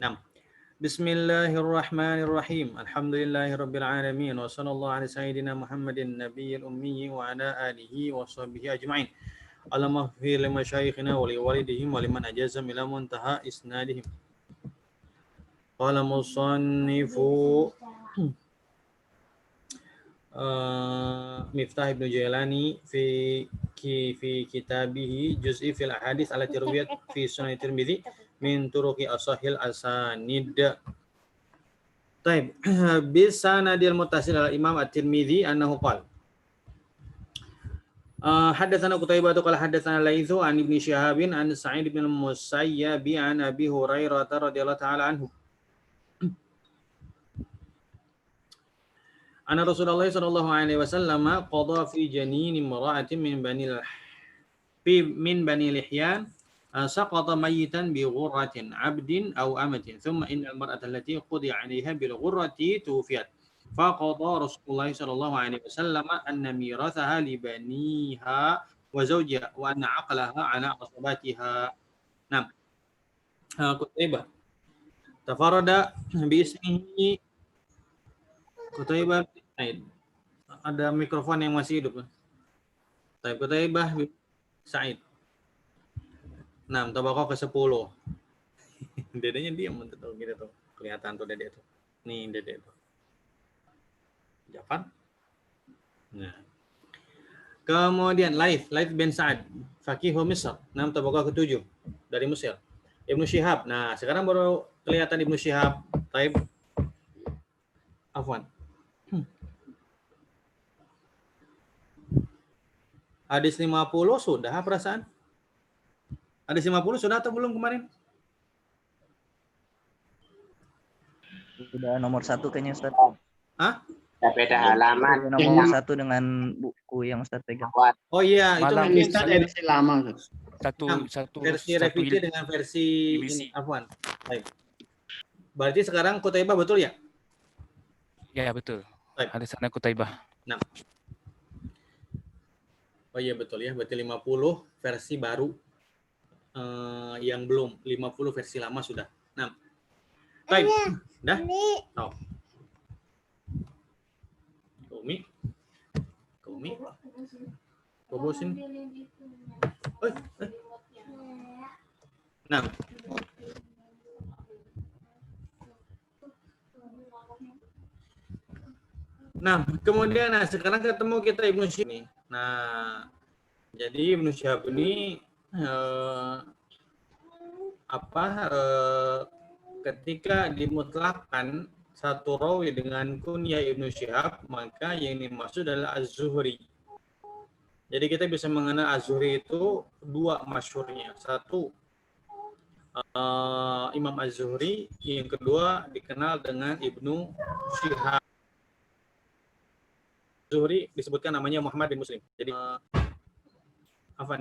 Nah, Bismillahirrahmanirrahim. Alhamdulillahirabbil alamin wa sallallahu ala sayyidina Muhammadin nabiyil ummi wa ala alihi wa sahbihi ajma'in. Allahumma ighfir li masyayikhina wa li walidihim wa liman ajazam ila muntaha isnadihim. Qala musannifu Miftah Ibnu Jailani fi kitabihi juz'i fil ahadits allati ruwiyat fi Sunan Tirmidzi min turuqi asahil asanid. Taib. Bisanadil muttasil al Imam At-Tirmidzi annahu qala Haddatsana Qutaibah qala haddatsana Laitsu an Ibnu Syihabin an Sa'id bin Musayyab an Abi Hurairah radhiyallahu ta'ala anhu. Anna Rasulullah sallallahu alaihi wasallam qada fi janin imra'atin min bani Lihyan saqata mayitan bi ghurratin 'abdin aw amatin thumma innal mar'ata allati qudiya 'alayha bil ghurrati tuwfiyat faqada Rasulullah sallallahu alaihi wasallam anna mirathaha li baniha wa zawjiha wa anna 'aqlaha 'ala asabatiha. Nah, Qutaibah tafarada bi ismihi Qutaibah Said. Ada mikrofon yang masih hidup. Qutaibah Said. 6, tabaqah ke-10. Dedenya diam tuh gitu tuh. Kelihatan tuh dede tuh. Nih dede tuh. Jafar. Nah. Kemudian Laits bin Sa'ad, faqih Misr. 6, tabaqah ke-7 dari Mesir. Ibnu Syihab. Nah, sekarang baru kelihatan Ibnu Syihab. Taib. Afwan. Hadis 50 sudah perasaan? Hadis 50 sudah atau belum kemarin? Sudah nomor 1 kayaknya Ustaz. Hah? Beda halaman. Nomor 1 dengan buku yang Ustaz pegang. Oh iya, itu Malam mungkin Ustaz edisi lama. satu versi revisi dengan versi ini. Afwan. Baik. Berarti sekarang Qutaibah betul ya? Ya, betul. Baik. Hadis sana Qutaibah. Nah. Oh iya betul ya, berarti 50 versi baru yang belum, 50 versi lama sudah. Nah. Baik. Dah? Oh. Umi. Bobosin. Nah. Nah, kemudian sekarang ketemu kita Ibnu Syihab nih. Nah, jadi Ibnu Syihab ini ketika dimutlakkan satu rawi dengan kunyah Ibnu Syihab, maka yang dimaksud adalah Az-Zuhri. Jadi kita bisa mengenal Az-Zuhri itu dua masyhurnya. Satu Imam Az-Zuhri, yang kedua dikenal dengan Ibnu Syihab. Zuhri disebutkan namanya Muhammad bin Muslim. Jadi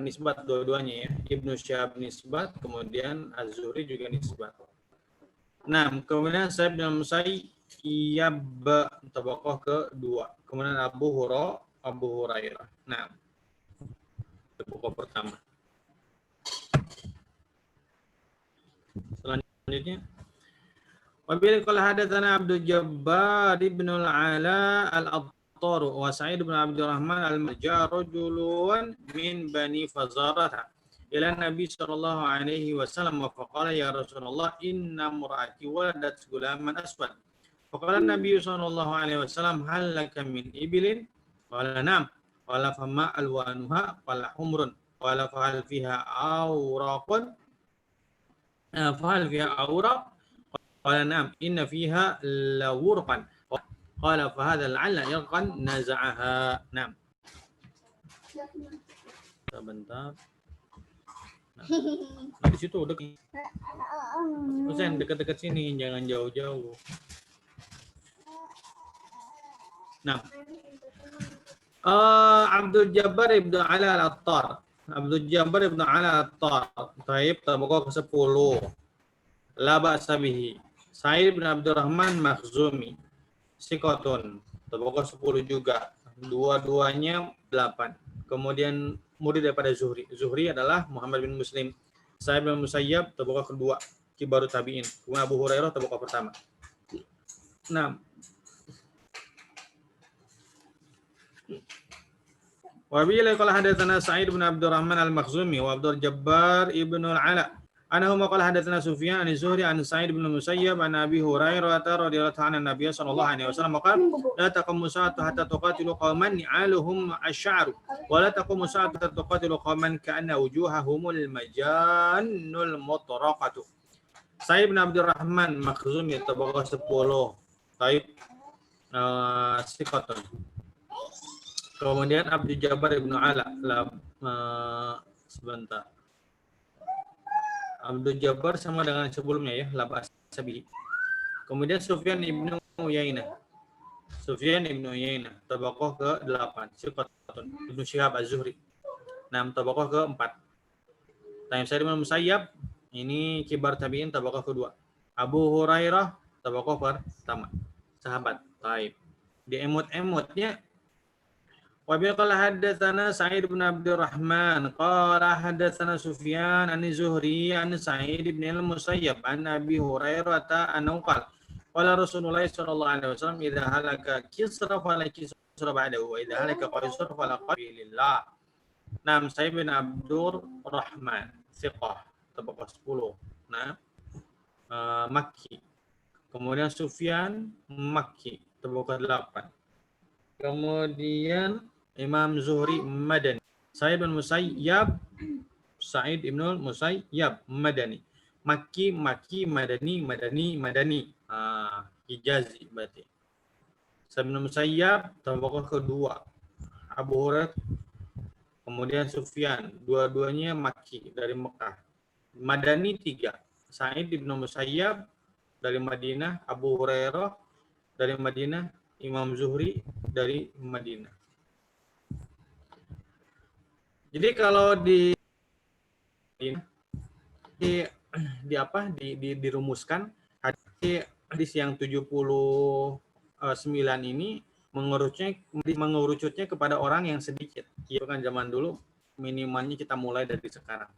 nisbat dua-duanya ya. Ibnu Syihab nisbat, kemudian Az-Zuhri juga nisbat. Nah, kemudian Sa'id bin Musayyab tabaqah kedua. Kemudian Abu Hurairah. Nah, tabaqah pertama. Selanjutnya Wabil qala hadatsana Abdul Jabbar ibn al-Ala wa Sa'id bin Abdurrahman al-Majjar rajulun min bani Fazarah ila Nabi sallallahu alaihi wasallam wa faqala ya Rasulullah inna mur'ati waladat gulaman aswad. Faqala Nabi sallallahu alaihi wasallam hal laka min ibilin? Qala na'am. Qala fama alwanuha? Qala humrun. Qala fahal fiha awraqun? Fahal fiha awraq? Qala na'am. Inna fiha lawurqan. Qala fa hadha la'alla yarqan naza'aha. Naam. Sebentar. Nah, di situ udah. Husain dekat-dekat sini, jangan jauh-jauh. Nah. Abdul Jabbar ibn Ala al-Attar. Abdul Jabbar ibn Ala al-Attar. Taib tabaqah ke-10. La ba'sa bihi. Sa'id bin Abdurrahman Makhzumi. Sikotun, tabaqah 10 juga. Dua-duanya 8. Kemudian murid daripada Zuhri. Zuhri adalah Muhammad bin Muslim. Sa'id bin Musayyab tabaqah kedua. kibarut tabi'in. Kemudian Abu Hurairah tabaqah pertama. Nah, wa bihi qala hadatsana Sa'id bin Abdurrahman al-Makhzumi wa Abdul Jabbar ibn al-Ala. Anahuma qala hadatsana Sufyan an Zuhri an Sa'id bin Musayyab an Abi Hurairah radhiyallahu anhu Nabi sallallahu alaihi wasallam qala la taqumu sa'atu hatta tuqatilu qauman ni'aluhum asy'aru wa la taqumu sa'atu hatta tuqatilu qauman ka'anna wujuhahumul majannul mutraqatu. Sa'id bin Abdurrahman Makhzumi tabaqah 10. Taib Sikotun. Kemudian Abdul Jabbar ibnu Ala. Sebentar. Abdul Jabbar sama dengan sebelumnya ya, Lab Asabi. Kemudian Sufyan ibnu Uyainah. Sufyan ibnu Uyainah, tabaqah ke-8. Sikotun. Ibnu Syihab Az-Zuhri. 6 tabaqah ke-4. Taib Sa'id bin Musayyab, ini kibar tabi'in tabaqah ke-2. Abu Hurairah tabaqah pertama. Sahabat. Taib. Di emot-emotnya wa bi qala hadatsana Sa'id bin Abdurrahman qala hadatsana Sufyan an Zuhri an Sa'id bin al-Musayyab an Abi Hurairah annahu qala qala Rasulullah sallallahu alaihi wasallam idza halaka Kisra fala Kisra ba'dahu wa idza halaka Qaisar fala Qabilillah. Nam Sa'id bin Abdurrahman thiqah tabaqah 10. Nah, Makki. Kemudian Sufyan Makki tabaqah 8. Kemudian Imam Zuhri Madani. Sa'id bin Musayyab, Sa'id ibn Musayyab Madani. Makki, Madani. Hijazi berarti. Sa'id bin Musayyab tabaqah kedua. Abu Hurairah. Kemudian Sufyan, dua-duanya Makki dari Mekah. Madani 3. Sa'id bin Musayyab dari Madinah, Abu Hurairah dari Madinah, Imam Zuhri dari Madinah. Jadi kalau dirumuskan hadis yang 79 ini mengerucutnya kepada orang yang sedikit. Ya kan zaman dulu minimalnya kita mulai dari sekarang.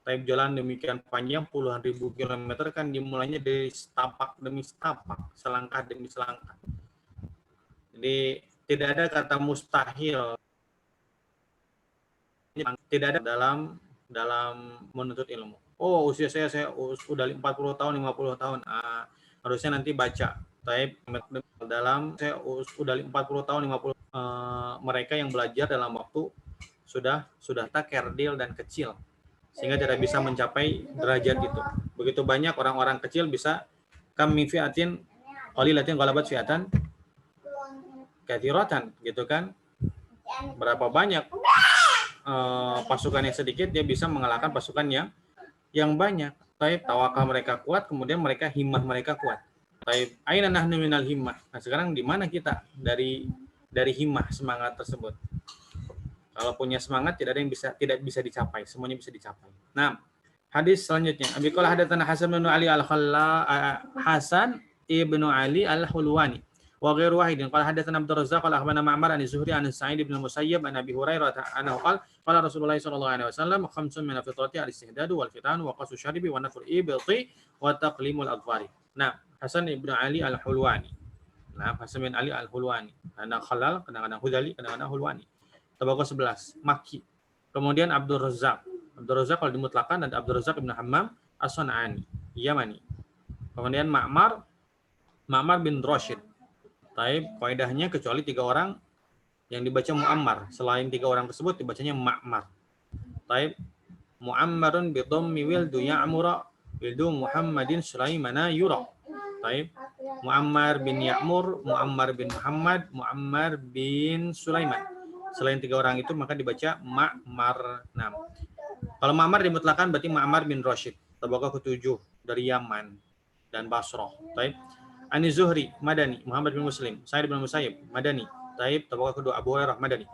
Tapi jalan demikian panjang puluhan ribu kilometer kan dimulainya dari setapak demi setapak, selangkah demi selangkah. Jadi tidak ada kata mustahil, tidak ada dalam menuntut ilmu. Oh, usia saya udah 40 tahun, 50 tahun. Harusnya nanti baca. Tapi dalam saya udah 40 tahun, 50 mereka yang belajar dalam waktu sudah kerdil dan kecil sehingga tidak bisa mencapai derajat itu. Begitu banyak orang-orang kecil bisa kami fiatin qalilatin ghalabat fiatan katsiratan gitu kan. Berapa banyak pasukan yang sedikit dia bisa mengalahkan pasukan yang banyak. Tapi tawakal mereka kuat, kemudian himmah mereka kuat. Tapi aina nahnu minal himmah. Nah, sekarang di mana kita dari himmah semangat tersebut? Kalau punya semangat tidak bisa dicapai, semuanya bisa dicapai. Nah, hadis selanjutnya. Abi qala hadatsana Hasan bin Ali Hasan ibnu Ali al-Hulwani. Wa ghairu wahidin qala hadatsana Abdur Razzaq qala akhbarana Ma'mar an Zuhri an Sa'id bin Musayyab an Abi Hurairah annahu qala Rasulullah sallallahu alaihi wasallam khamsun min al-fitrati al-istihdadu wal fitan wa qasu syaribi wa nafru ibti wa taqlimul adfari. Nah, Hasan ibnu Ali al-Hulwani. Nah, Hasan bin Ali al-Hulwani. Kadang Khalal, kadang-kadang Hudali, kadang-kadang Hulwani. Tabaqah 11, Makki. Kemudian Abdur Razzaq. Abdur Razzaq kalau dimutlakan ada Abdur Razzaq ibn Hammam As-San'ani, Yamani. Kemudian Ma'mar bin Rashid. Taib, kaidahnya kecuali 3 orang yang dibaca Mu'ammar. Selain 3 orang tersebut dibacanya Ma'mar. Taib, Mu'ammarun bi dhammi wildu Ya'mura wildu Muhammadin Sulaimana yura. Taib, Mu'ammar bin Ya'mur, Mu'ammar bin Muhammad, Mu'ammar bin Sulaiman. Selain 3 orang itu maka dibaca Ma'mar. Nah, kalau Ma'mar dimutlakan berarti Ma'mar bin Rashid. Tabaqah ke-7 dari Yaman dan Basrah. Taib. Ani Zuhri Madani, Muhammad bin Muslim, Sa'id bin Musayyib Madani. Taib. Tabaqah ke-2 Abu Hurairah Madani.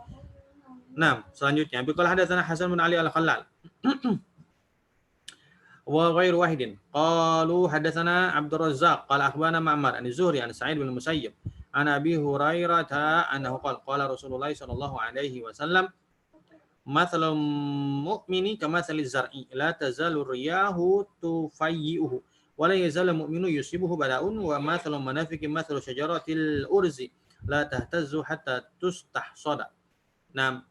Nah, selanjutnya bi qala hadatsana Hasan bin Ali al-Khallal. Wa ghairu wahidin. Qalu hadatsana Abdur Razzaq qala akhbarana Ma'mar an Zuhri an Sa'id bin Musayyib an Abi Hurairah annahu qala Rasulullah sallallahu alaihi wasallam mathalul mu'mini kamathaliz zar'i la tazalu riyahu tufayyi'uhu Wala yazalu mu'minu yusibuhu bala'un wa mathalu munafiqin mathalu syajaratil urzi la tahtazzu hatta tustahsada. Nah,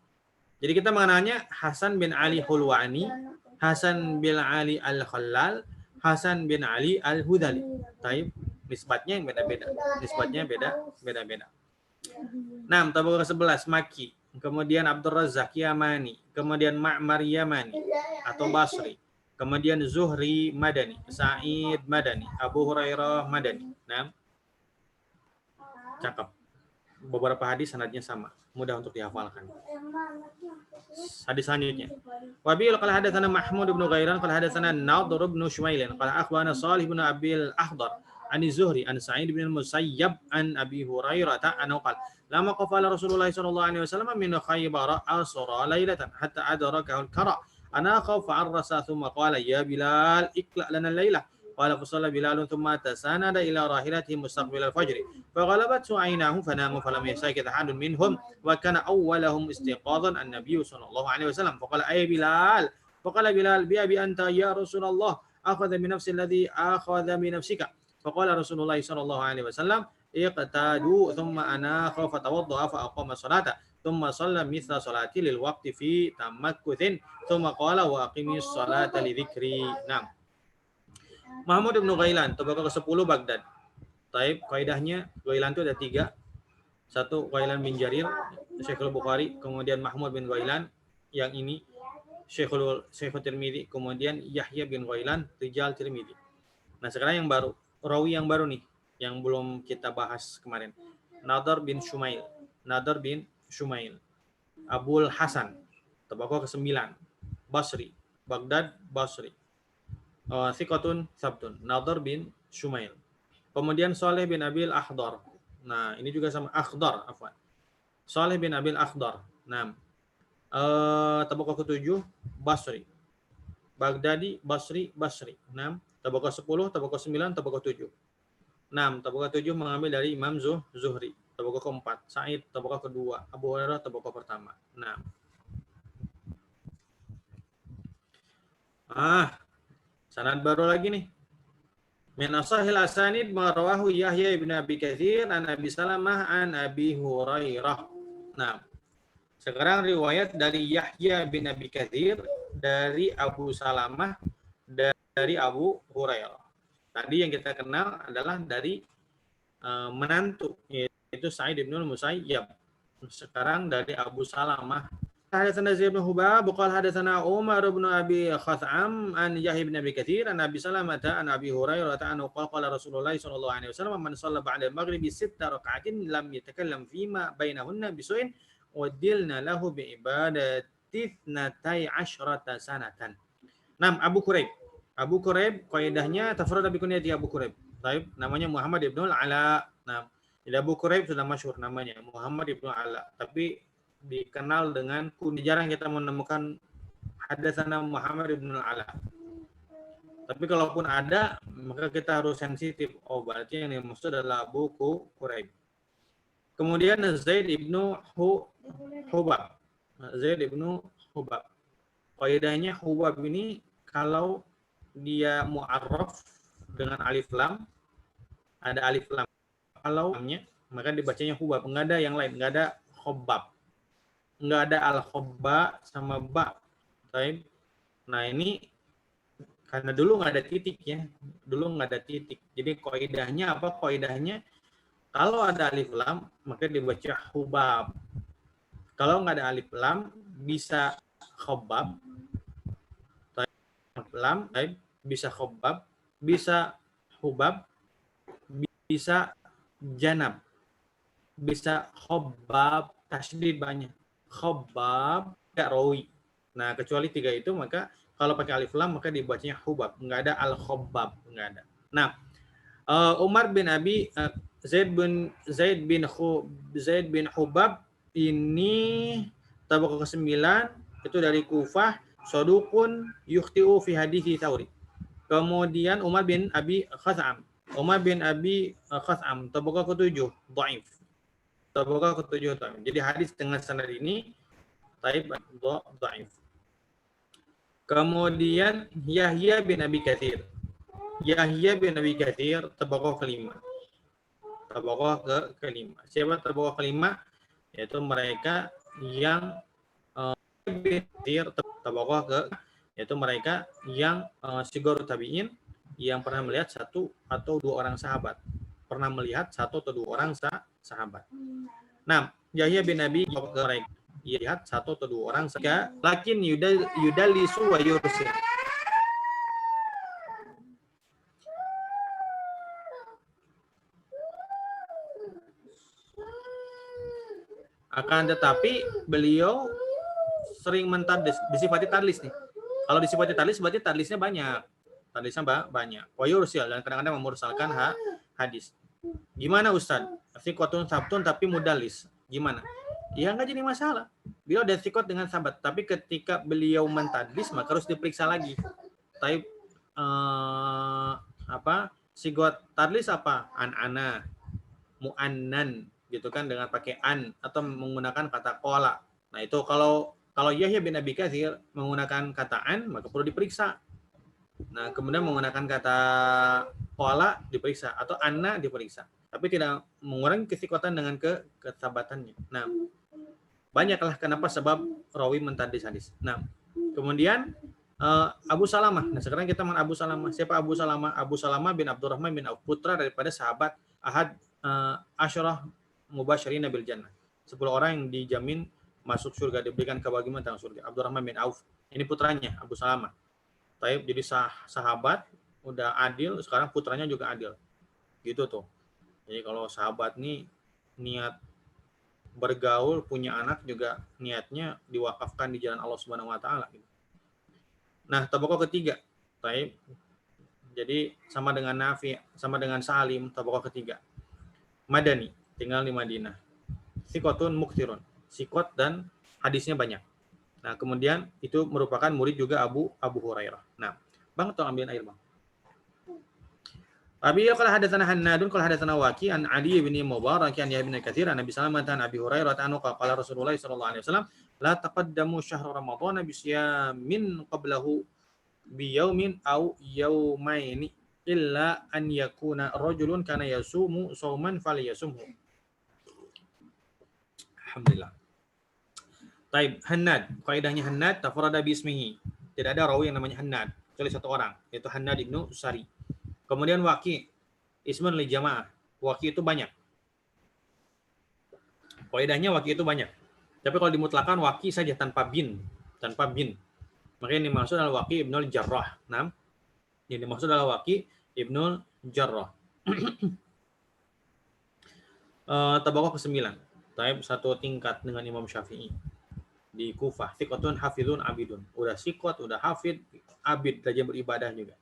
jadi kita mengenalnya Hasan bin Ali Hulwani, Hasan bin Ali Al-Khallal, Hasan bin Ali Al-Hudali. Taib, nisbatnya yang beda-beda. Nisbatnya beda-beda. Nah, tabaqah ke-11 Maki, kemudian Abdur Razzaq Yamani, kemudian Ma'mar Yamani atau Basri, kemudian Zuhri Madani, Sa'id Madani, Abu Hurairah Madani. Nah, cakep. Beberapa hadis sanadnya sama, mudah untuk dihafalkan. Hadis selanjutnya. Wa bi qala hadatsana Mahmud bin Ghairan qala hadatsana Nadhr bin Shumail qala akhbarana Shalih bin Abil Akhdar an Zuhri an Sa'id bin Musayyab an Abi Hurairah annahu qala lama qafala Rasulullah sallallahu alaihi wasallam min Khaybar asra lailatan hatta adrakahu al-kara ana khafa arrasa thumma qala ya Bilal ikla lana al-lailah قال فصلى بلال ثم تساند إلى راحلته مستقبل الفجر فغلبته عيناه فنام فلم يستيقظ أحد منهم وكان أولهم استيقاظا النبي صلى الله عليه وسلم فقال أي بلال فقال بلال بأبي أنت يا رسول الله أخذ بنفس الذي أخذ بنفسك فقال رسول الله صلى الله عليه وسلم اقتادوا ثم أناخ فتوضأ فأقام الصلاة ثم صلى مثل صلاة للوقت في تمكث ثم قال وأقم الصلاة لذكري. Nah, Mahmud bin Ghailan, tabaqah ke-10 Baghdad. Taib, kaidahnya Ghailan itu ada 3. Satu Ghailan bin Jarir, Syekhul Bukhari, kemudian Mahmud bin Ghailan, yang ini Syekhul Tirmidzi, kemudian Yahya bin Ghailan, Rijal Tirmidzi. Nah, sekarang yang baru, rawi yang baru nih, yang belum kita bahas kemarin. Nadhr bin Shumail, Abul Hasan, tabaqah ke-9, Basri, Baghdad, Basri. Thiqatun Sabtun, Nadhr bin Shumail. Kemudian Shalih bin Abil Akhdar. Nah, ini juga sama Akhdar, afwan. Shalih bin Abil Akhdar. Nah, tabaqah ke-7 Basri. Baghdadi, Basri. Nah, tabaqah 10, tabaqah 9, tabaqah 7. 6, tabaqah 7 mengambil dari Imam Zuhri. Tabaqah ke-4 Sa'id, tabaqah ke-2 Abu Hurairah, tabaqah pertama. Nah. Sanad baru lagi nih. Min asahil asanid ma rawahu Yahya ibn Abi Katsir an Abi Salamah an Abi Hurairah. Nah, sekarang riwayat dari Yahya bin Abi Katsir dari Abu Salamah dari Abu Hurairah. Tadi yang kita kenal adalah dari menantu, yaitu Sa'id bin Musayyab. Sekarang dari Abu Salamah. Hadatsana Zaid bin Hubab qala hadatsana Umar bin Abi Khath'am an Yahya bin Abi Katsir an Abi Salamah an Abi Hurairah anhu qala Rasulullah sallallahu alaihi wasallam man shalla ba'da al-maghribi 6 raka'atin lam yatakallam fima bainahunna bisu'in wadilna lahu bi ibadati 12 sanatan. 6 Abu Quraib kaidahnya tafarrada bi kunyati Abu Quraib. Taib, namanya Muhammad ibn al-Ala. Nah, jadi Abu Quraib sudah masyhur namanya Muhammad ibn al-Ala, tapi dikenal dengan jarang kita menemukan hadatsana Muhammad ibn al-Ala. Tapi kalaupun ada, maka kita harus sensitif. Oh, berarti yang dimaksud adalah Abu Quraib. Kemudian Zaid ibnu Hubab. Kaidahnya Hubab ini kalau dia mu'arraf dengan alif lam, ada alif lam. Kalau lamnya, maka dibacanya Hubab. Enggak ada yang lain, enggak ada Khobab. Enggak ada al-khobba sama ba. Taib. Nah, ini karena dulu nggak ada titik ya. Jadi kaidahnya apa? Kaidahnya kalau ada alif lam maka dibaca hubab. Kalau nggak ada alif lam bisa khobab. Lam, bisa khobab, bisa hubab, bisa janab, bisa khobab, tasydid banyak. Khobab, gak rawi. Nah, kecuali 3 itu maka kalau pakai alif lam maka dibacanya hubab, enggak ada al-khobab, enggak ada. Nah, Umar bin Abi Zaid bin Hubab ini tabaqah ke-9 itu dari Kufah, saduqun yukhti'u fi hadithi Tsauri. Kemudian Umar bin Abi Khath'am tabaqah ke-7 dhaif. Tabaqah ke-7 dhaif. Jadi hadis dengan sanad ini dhaif. Kemudian Yahya bin Abi Katsir. Yahya bin Abi Katsir tabaqah kelima. Tabaqah kelima. Siapa tabaqah kelima? Yaitu mereka yang bin Katsir tabaqah yaitu mereka yang sigor tabi'in yang pernah melihat satu atau dua orang sahabat. Pernah melihat satu atau dua orang sahabat. Nah, Yahya bin Abi mereka lihat satu atau dua orang sahabat. Lakin yudalisu wa yursil. Akan tetapi beliau sering mentadlis, disifati tadlis nih. Kalau disifati tadlis berarti tadlisnya banyak. Tadlisnya banyak. Wa yursil dan kadang-kadang memursalkan hadis. Gimana Ustaz? Thiqatun sabtun tapi mudalis. Gimana? Ya nggak jadi masalah. Beliau ada thiqat dengan sahabat, tapi ketika beliau mentadlis maka harus diperiksa lagi. Tapi sigot tadlis apa? An-ana, mu'annan gitu kan, dengan pakai an atau menggunakan kata qala. Nah, itu kalau Yahya bin Abi Katsir menggunakan kata an maka perlu diperiksa. Nah, kemudian menggunakan kata qala diperiksa atau anna diperiksa. Tapi tidak mengurangi kesikatan dengan kesabatannya. Nah, banyaklah kenapa sebab rawi mentadlis hadis. Nah, kemudian Abu Salamah. Nah, sekarang kita mengenal Abu Salamah. Siapa Abu Salamah? Abu Salamah bin Abdurrahman bin Auf, putra daripada sahabat Ahad Asyarah Mubasysyirin bil Jannah. 10 orang yang dijamin masuk surga, diberikan kebahagiaan tentang surga. Abdurrahman bin Auf. Ini putranya Abu Salamah. Taib jadi sahabat, udah adil, sekarang putranya juga adil. Gitu tuh. Jadi kalau sahabat nih niat bergaul, punya anak juga niatnya diwakafkan di jalan Allah Subhanahu wa taala gitu. Nah, tabaqah ketiga. Taib. Jadi sama dengan Nafi, sama dengan Salim, tabaqah ketiga. Madani, tinggal di Madinah. Thiqatun muktirun. Sikot dan hadisnya banyak. Nah, kemudian itu merupakan murid juga Abu Hurairah. Nah, Bang, tolong ambilin air, Bang. Abi qala hadatsana Hannadun qala hadatsana Waqi an Ali bin Mubarak an Yahya bin Katsir an Nabi sallallahu alaihi wasallam Abi Hurairah anhu qala Rasulullah sallallahu alaihi wasallam la taqaddamu syahr Ramadan bi siyamin qablahu bi yaumin aw yaumaini illa an yakuna rajulun kana yasumu sauman falyasumhu. Alhamdulillah. Taib, Hannad, kaidahnya Hannad tafarrada bi ismihi. Tidak ada rawi yang namanya Hannad, kecuali satu orang, yaitu Hannad ibnu Sari. Kemudian Waqi, ismun li jamaah. Waqi itu banyak. Kaidahnya Waqi itu banyak. Tapi kalau dimutlakan Waqi saja tanpa bin. Makanya yang dimaksud adalah Waqi ibnul Jarrah. Nah, yang dimaksud adalah Waqi ibnul Jarrah. Tabaqah ke-9. Taib satu tingkat dengan Imam Syafi'i. Di Kufah, thiqatun hafizun abidun. Udah sikot, udah hafid, abid, rajin beribadah juga.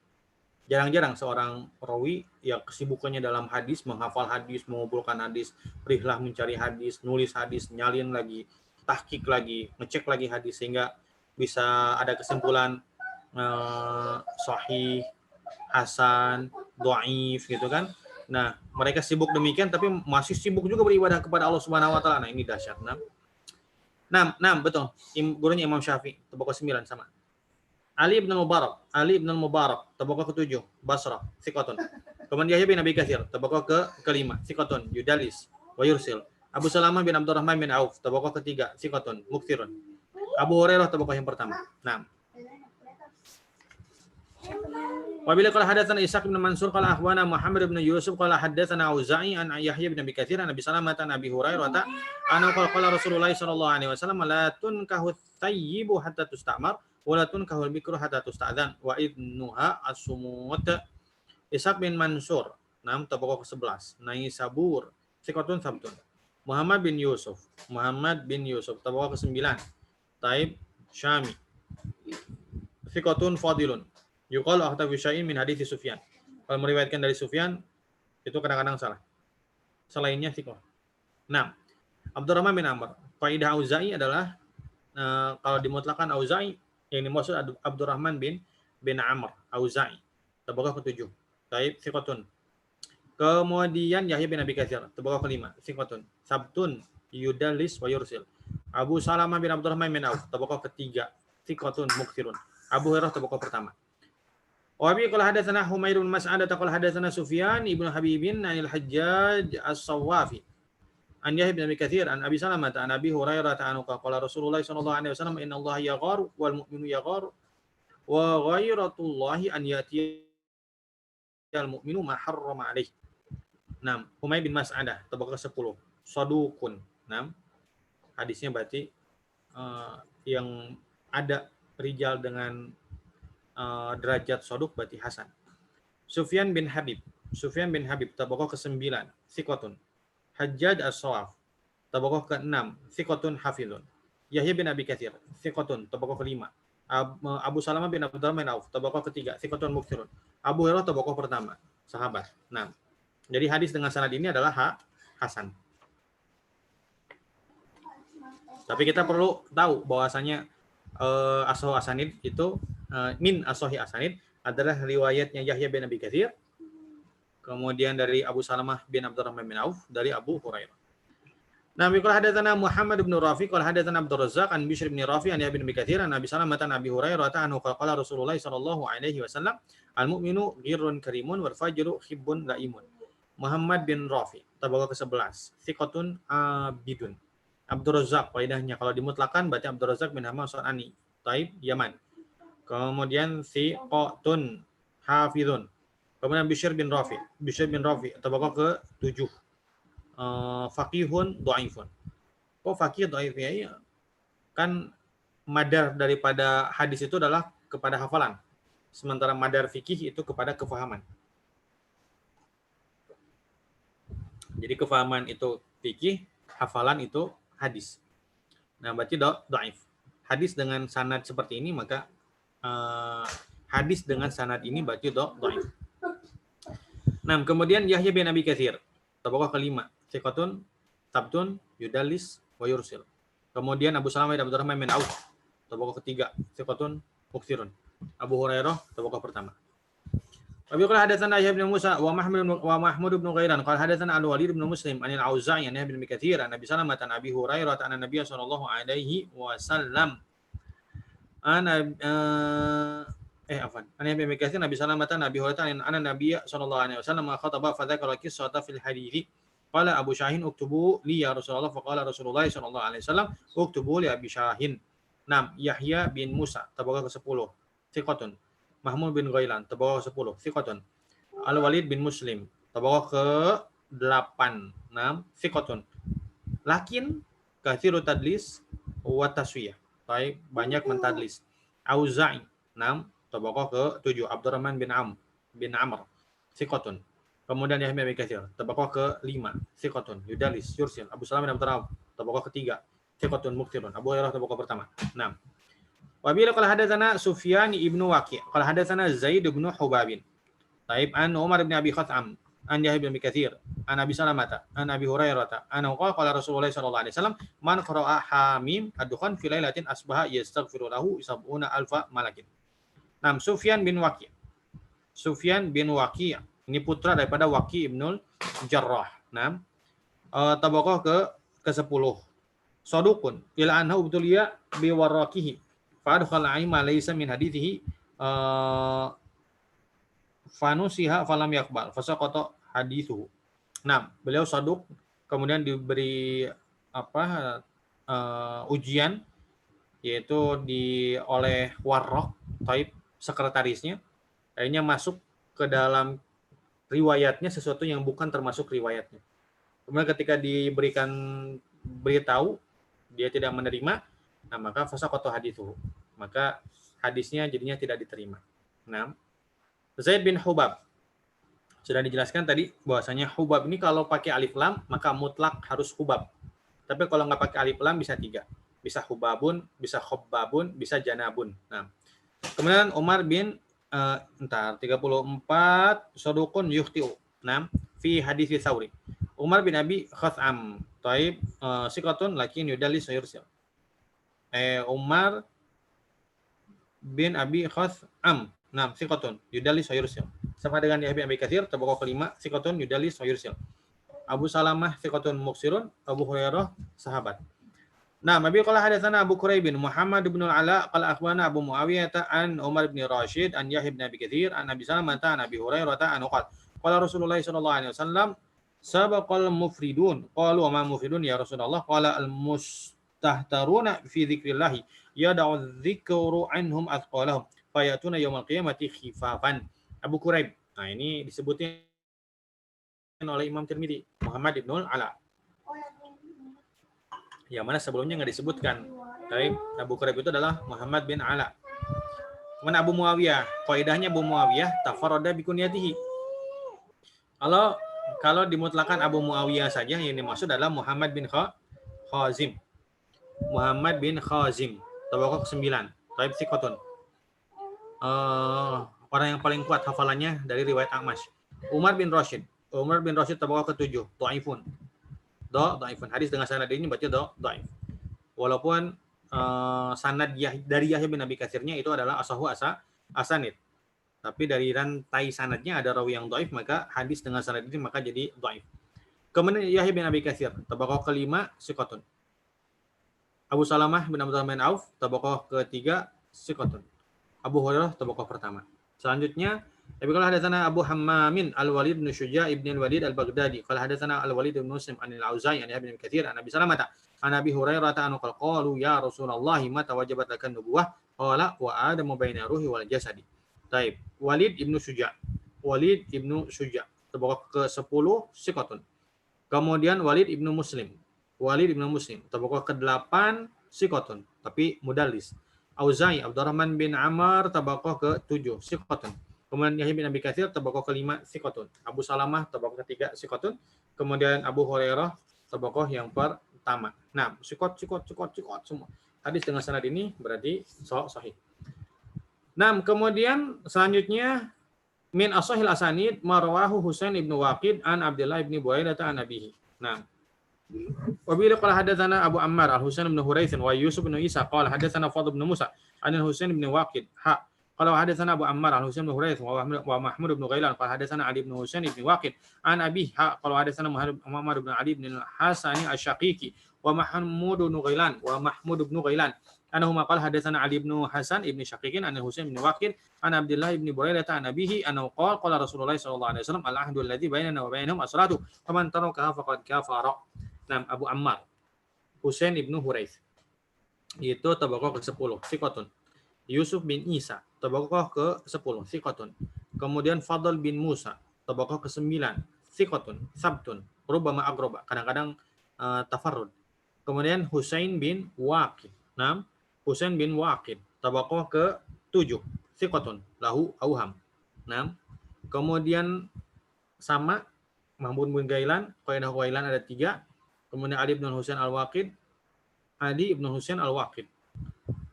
Jarang-jarang seorang rawi yang kesibukannya dalam hadis, menghafal hadis, mengumpulkan hadis, rihlah mencari hadis, nulis hadis, nyalin lagi, tahqiq lagi, ngecek lagi hadis sehingga bisa ada kesimpulan sahih, hasan, dhaif gitu kan. Nah, mereka sibuk demikian tapi masih sibuk juga beribadah kepada Allah Subhanahu wa taala. Nah, ini dahsyat. Nah, betul. Gurunya Imam Syafi'i, tabaqah 9 sama. Ali bin Mubarak, tabaqah ke-7, Basrah, thiqatun. Kemudian Yahya bin Abi Katsir, tabaqah ke-5, thiqatun, yudalis, wa yursil. Abu Salamah bin Abdurrahman bin Auf, tabaqah ke-3, thiqatun, muktirun. Abu Hurairah, tabaqah yang pertama. Nah. Wabila qala hadatsana Ishaq bin Mansur qala akhbarana Muhammad bin Yusuf qala hadatsana Auza'i an Yahya bin Abi Katsir an Abi Salamah an Abi Hurairah ana qala Rasulullah sallallahu alaihi wasallam la tunkahu thayyibu hatta tustamar walatun kahul bikru hatta tusta'dzan wa idnuha as-sumut. Ishaq bin Mansur, tabaqah ke-11. Naisabur, thiqatun sabtun. Muhammad bin Yusuf, tabaqah ke-9. Taib Syami, thiqatun fadilun. Yuqal akhtafi syai'in min hadits Sufyan. Kalau meriwayatkan dari Sufyan itu kadang-kadang salah. Selainnya thiqah. Nah, Abdurrahman bin Amr. Kaidah Auza'i adalah kalau dimutlakan Auza'i yang dimaksud Abdurrahman bin Amr Auza'i, tabaqah ke-7. Taib thiqatun. Kemudian Yahya bin Abi Katsir, tabaqah ke-5, thiqatun. Sabtun yudalis wa yursil. Abu Salamah bin Abdurrahman bin Auf, tabaqah ke-3, thiqatun muktirun. Abu Hurairah tabaqah pertama. Wa bi qala hadatsana Humair bin Mas'adah qala hadatsana Sufyan ibnu Habibin anil Hajjaj as-Sawwafi an Yahya bin Abi Katsir an Abi Salamah an Abi Hurairah anhu qala Rasulullah sallallahu alaihi wasallam inna Allah yagharu wal mu'minu yagharu wa ghairatullahi an yatiyal mu'minu ma harrama alaihi. 6. Humair bin Mas'adah tabaqah 10. Sadukun. 6. Hadisnya berarti yang ada rijal dengan derajat soduk berarti hasan. Sufyan bin Habib tabaqah ke-9 thiqatun. Hajjaj as-Sawaf tabaqah ke-6 thiqatun hafizun. Yahya bin Abi Katsir thiqatun tabaqah ke-5. Abu Salamah bin Abdurrahman bin Auf tabaqah ke-3 thiqatun mukthirun. Abu Hurairah tabaqah pertama sahabat. 6. Jadi hadis dengan sanad ini adalah hasan. Tapi kita perlu tahu bahwasanya as-sahih asanid itu min as-sahih asanid adalah riwayatnya Yahya bin Abi Katsir, kemudian dari Abu Salamah bin Abdurrahman bin Auf, dari Abu Hurairah. Nah, qala hadatsana Muhammad bin Rafi qala hadatsana Abdur Razzaq an Bishr bin Rafi an Yahya bin Abi Katsir an Abi Salamah an Abi Hurairah anhu qala Rasulullah sallallahu alaihi wasallam al-mu'minu ghirrun karimun wal fajru khibbun laimun. Muhammad bin Rafi tabaqah ke-11 thiqatun abidun. Abdur Razzaq faedahnya kalau dimutlakan berarti Abdur Razzaq bin Hammam Sunani Taib Yaman. Kemudian thiqatun hafizun. Kemudian Bishr bin Rafi tabaqah ke-7 faqihun dhaifun. Kok faqih dhaif ya? Kan madar daripada hadis itu adalah kepada hafalan. Sementara madar fikih itu kepada kefahaman. Jadi kefahaman itu fikih, hafalan itu hadis. Nah, berarti dhaif. Hadis dengan sanad seperti ini maka hadis dengan sanad ini berarti dhaif. Nah, kemudian Yahya bin Abi Katsir tabaqah ke-5 thiqatun tabtun yudallis wa yursil. Kemudian Abu Salamah bin Abdurrahman bin Auf tabaqah ke-3 thiqatun mukthirun. Abu Hurairah tabaqah pertama. Wa qala hadatsana Yahya bin Musa wa Mahmud bin Ghairan qala hadatsana Al-Walid bin Muslim anil Auza'i an Yahya bin Abi Katsir an Nabi Salamah an Abi Hurairah an Nabi sallallahu alaihi wasallam Ani Abi Katsir Nabi Salamah Nabi Hurairah an Nabi sallallahu alaihi wasallam khataba fa dzakara qissata fil hadithi qala Abu Syahin uktubu li ya Rasulullah fa qala Rasulullah sallallahu alaihi wasallam uktubu li Abi Syahin. 6. Yahya bin Musa tabaqah ke-10 thiqatun. Mahmud bin Ghailan tabaqah ke-10 thiqatun. Al-Walid bin Muslim tabaqah ke-8 6 thiqatun. Lakin kathiru tadlis wa taswiyah. Baik, banyak mentadlis. Auza'i 6 tabaqah ke-7 Abdurrahman bin Amr thiqatun. Kemudian Yahya bin Abi Katsir tabaqah ke-5 thiqatun yudalis yursil. Abu Salamah bin Abdurrahman tabaqah ke-3 thiqatun muktirun. Abu Hurairah tabaqah pertama 6. Wa bila qala hadatsana Sufyan ibnu Waqi' qala hadatsana Zaid bin Hubabin Taib an Umar bin Abi Khatham an Yahya bin Abi Katsir an Abi Salamah an Abi Hurairah an qala Rasulullah sallallahu alaihi wasallam man qara'a hamim ad-dukhan fi lailatin asbaha yastaghfiru lahu 70 alfa malakin. 6. Sufyan bin Waqi' ini putra daripada Waqi' ibnul Jarrah. 6. Tabaqah ke-10 Sadukun ila anhu ubtuliya bi waraqihi fa adkhala aima laysa min hadithihi fanusiha falam yakbal fasaqata hadithuhu. 6. Beliau saduk kemudian diberi ujian yaitu oleh Warraq Taib sekretarisnya, akhirnya masuk ke dalam riwayatnya sesuatu yang bukan termasuk riwayatnya. Kemudian ketika diberikan beritahu dia tidak menerima, nah maka fasaqata hadithu, maka hadisnya jadinya tidak diterima. 6. Zaid bin Hubab sudah dijelaskan tadi bahwasanya Hubab ini kalau pakai alif lam maka mutlak harus Hubab. Tapi kalau nggak pakai alif lam bisa 3. Bisa Hubabun, bisa Khobbabun, bisa Janabun. Nah, kemudian Umar bin 34 Sadukun yukhti'u. 6. Fi hadits Tsauri. Umar bin Abi Khatham Taib siqatun lakin yudallis wa yursil. Umar bin Abi Khatham 6 siqatun yudallis wa yursil. Sama dengan Yahya bin Abi Katsir tabaqah ke-5 siqatun yudallis wa yursil. Abu Salamah siqatun muksirun. Abu Hurairah sahabat. Nah, Nabi qala hadatsana Abu Quraib bin Muhammad bin Al-Ala qala akhbarana Abu Muawiyah an Umar bin Rashid an Yahya bin Abi Katsir an Abi Salamah an Abi Hurairah an qala Rasulullah sallallahu alaihi wasallam sabaqal mufridun qalu wa ma mufridun ya Rasulullah qala al mustahtaruna fi dzikrillah yad'u dzikru anhum athqalahum fayatuna yaumal qiyamati khifafan. Abu Quraib. Nah, ini disebutin oleh Imam Tirmidzi, Muhammad bin Al-Ala. Yang mana sebelumnya nggak disebutkan. Tapi Abu Quraib itu adalah Muhammad bin Ala. Kemudian Abu Muawiyah. Kaidahnya Abu Muawiyah tafarrada bi kunyatihi. Kalau dimutlakan Abu Muawiyah saja, yang dimaksud adalah Muhammad bin Khazim. Muhammad bin Khazim. Tabaqah ke-9. Taib Thiqatun. Orang yang paling kuat hafalannya dari riwayat A'mash. Umar bin Rashid. Umar bin Rashid tabaqah ke-7. Dhaifun. Dhaifun. Hadis dengan sanad ini baca dhaif. Walaupun sanad dari Yahya bin Abi Katsirnya itu adalah asahu asanid. Tapi dari rantai sanadnya ada rawi yang dhaif, maka hadis dengan sanad ini maka jadi dhaif. Kemudian Yahya bin Abi Katsir tabaqah ke-5 thiqatun. Abu Salamah bin Abdurrahman Auf tabaqah ke-3 thiqatun. Abu Hurairah tabaqah pertama. Selanjutnya Abi qala hadatsana Abu Hammamin Al-Walid bin Syuja' ibn Al-Walid Al-Baghdadi qala hadatsana Al-Walid bin Muslim an Al-Auza'i an Ibnu Katsir an Abi Salamah an Abi Hurairah an qalu ya Rasulullah mata wajabat lakan nubuwah qala wa adamu baina ruhi wal jasadi. Taib. Walid ibn Syuja'. Walid ibn Syuja' tabaqah ke-10 thiqatun. Kemudian Walid ibn Muslim. Walid ibn Muslim tabaqah ke-8 thiqatun tapi mudallis. Auza'i Abdurrahman bin Amr tabaqah ke-7 thiqatun. Kemudian Yahya bin Abi Katsir tabaqah ke-5 thiqatun. Abu Salamah tabaqah ke-3 thiqatun. Kemudian Abu Hurairah tabaqah yang pertama. Nah, thiqat semua. Hadis dengan sanad ini berarti sahih. Nah, kemudian selanjutnya min ashahil asanid marwahu Husain ibn Waqid an Abdullah ibn Buraidah an abihi. Nah, Wabila qala hadatsana Abu Ammar Al-Husain bin Huraits wa Yusuf bin Isa qala hadatsana Fadl bin Musa an Al-Husain bin Waqid qala hadatsana Abu Ammar Al-Husain bin Huraits wa Mahmud bin Ghailan qala hadatsana Ali bin Husain bin Waqid an abi qala hadatsana Muhammad bin Ali bin Al-Hasani Asy-Syaqiqi wa Mahmud bin Ghailan anahuma qala hadatsana Ali bin Hasan ibn Syaqiqin an Husain bin Waqid an Abdullah ibn Buraidah an abihi annahu qala Rasulullah sallallahu alaihi wasallam al-ahdu alladzi bainana wa bainahum as-salatu faman tarakaha faqad kafara. Nah, Abu Ammar Husain ibnu Huraits itu tabaqah ke-10 thiqatun. Yusuf bin Isa tabaqah ke-10 thiqatun. Kemudian Fadl bin Musa tabaqah ke-9 thiqatun sabtun rubama agroba kadang-kadang tafarrud. Kemudian Husain bin Waqid. Nah, Husain bin Waqid tabaqah ke-7 thiqatun lahu auham. Nah, kemudian sama Mahmud bin Ghailan, Qaidah Ghailan ada 3. Kemudian Ali bin Husain Al-Waqid,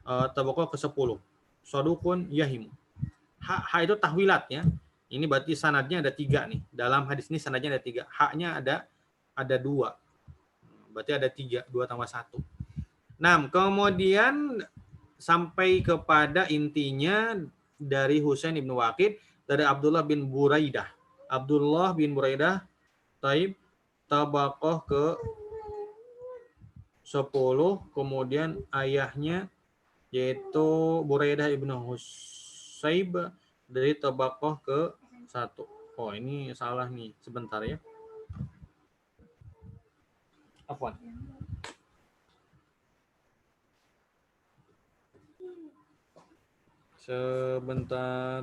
tabaqah ke-10. Sadukun Yahim. Ha itu tahwilat ya. Ini berarti sanadnya ada 3 nih. Dalam hadis ini sanadnya ada 3. Haknya ada 2. Berarti ada 3, 2 tambah 1. Nah, kemudian sampai kepada intinya dari Husain bin Waqid dari Abdullah bin Buraidah. Abdullah bin Buraidah taib tabaqah ke 10, kemudian ayahnya yaitu Buraidah ibnu Husayb dari tabaqah ke 1. Oh, ini salah nih, sebentar ya. Afwan. Sebentar.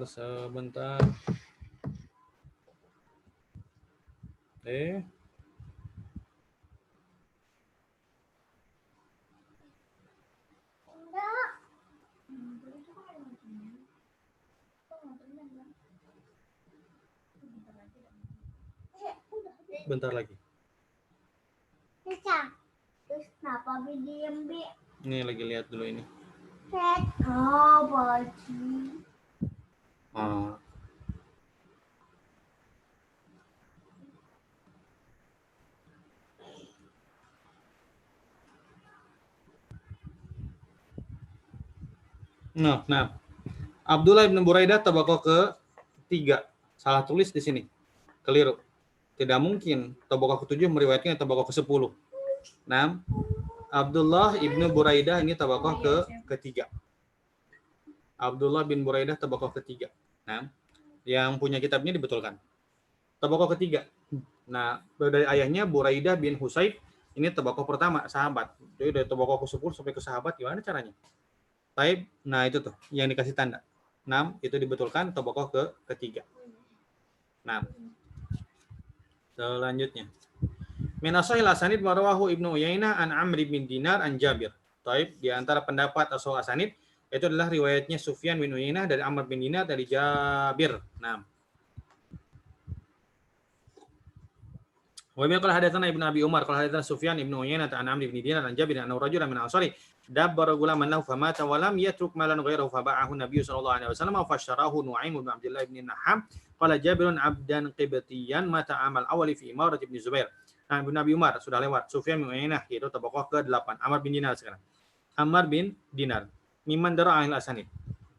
Bentar lagi. Terus kenapa diem Bi? Ini lagi lihat dulu ini. Baju. Nah. Abdullah bin Buraidah tabaqah ke-3. Salah tulis di sini. Keliru. Tidak mungkin tabaqah ke-7 meriwayatkan tabaqah ke-10. Nah, Abdullah ibnu Buraidah ini tabaqah ketiga. Abdullah bin Buraidah tabaqah ketiga. Nah, yang punya kitab ini dibetulkan. Tabaqah ketiga. Nah, dari ayahnya Buraidah bin Husayb ini tabaqah pertama, sahabat. Jadi dari tabaqah ke-10 sampai ke sahabat gimana caranya? Taib. Nah, itu tuh yang dikasih tanda. 6 itu dibetulkan tabaqah ketiga. Nah, selanjutnya. Min ashahil asanid wa rawahu Ibnu Uyainah an Amr bin Dinar an Jabir. Taib, di antara pendapat ashal asanid itu adalah riwayatnya Sufyan bin Uyainah dari Amr bin Dinar dari Jabir. Nah. Wa min qala hadatsana Ibnu Abi Umar qala hadatsana Sufyan Ibnu Uyainah an Amr bin Dinar an Jabir anna rajulan min ansari dabbara gulaman lahu famata wa lam yatruk malan ghairahu faba'ahu Nabi sallallahu alaihi wasallam fa syarahu Nu'aim bin Abdullah bin Naham qala Jabirun abdan qibtiyan mata amal awali fi imarat Ibnu Zubair. Nah, Ibnu Abi Umar sudah lewat. Sufyan bin Uyainah itu tabaqah ke-8. Amr bin Dinar sekarang. Amr bin Dinar. Miman dara ahli asanid.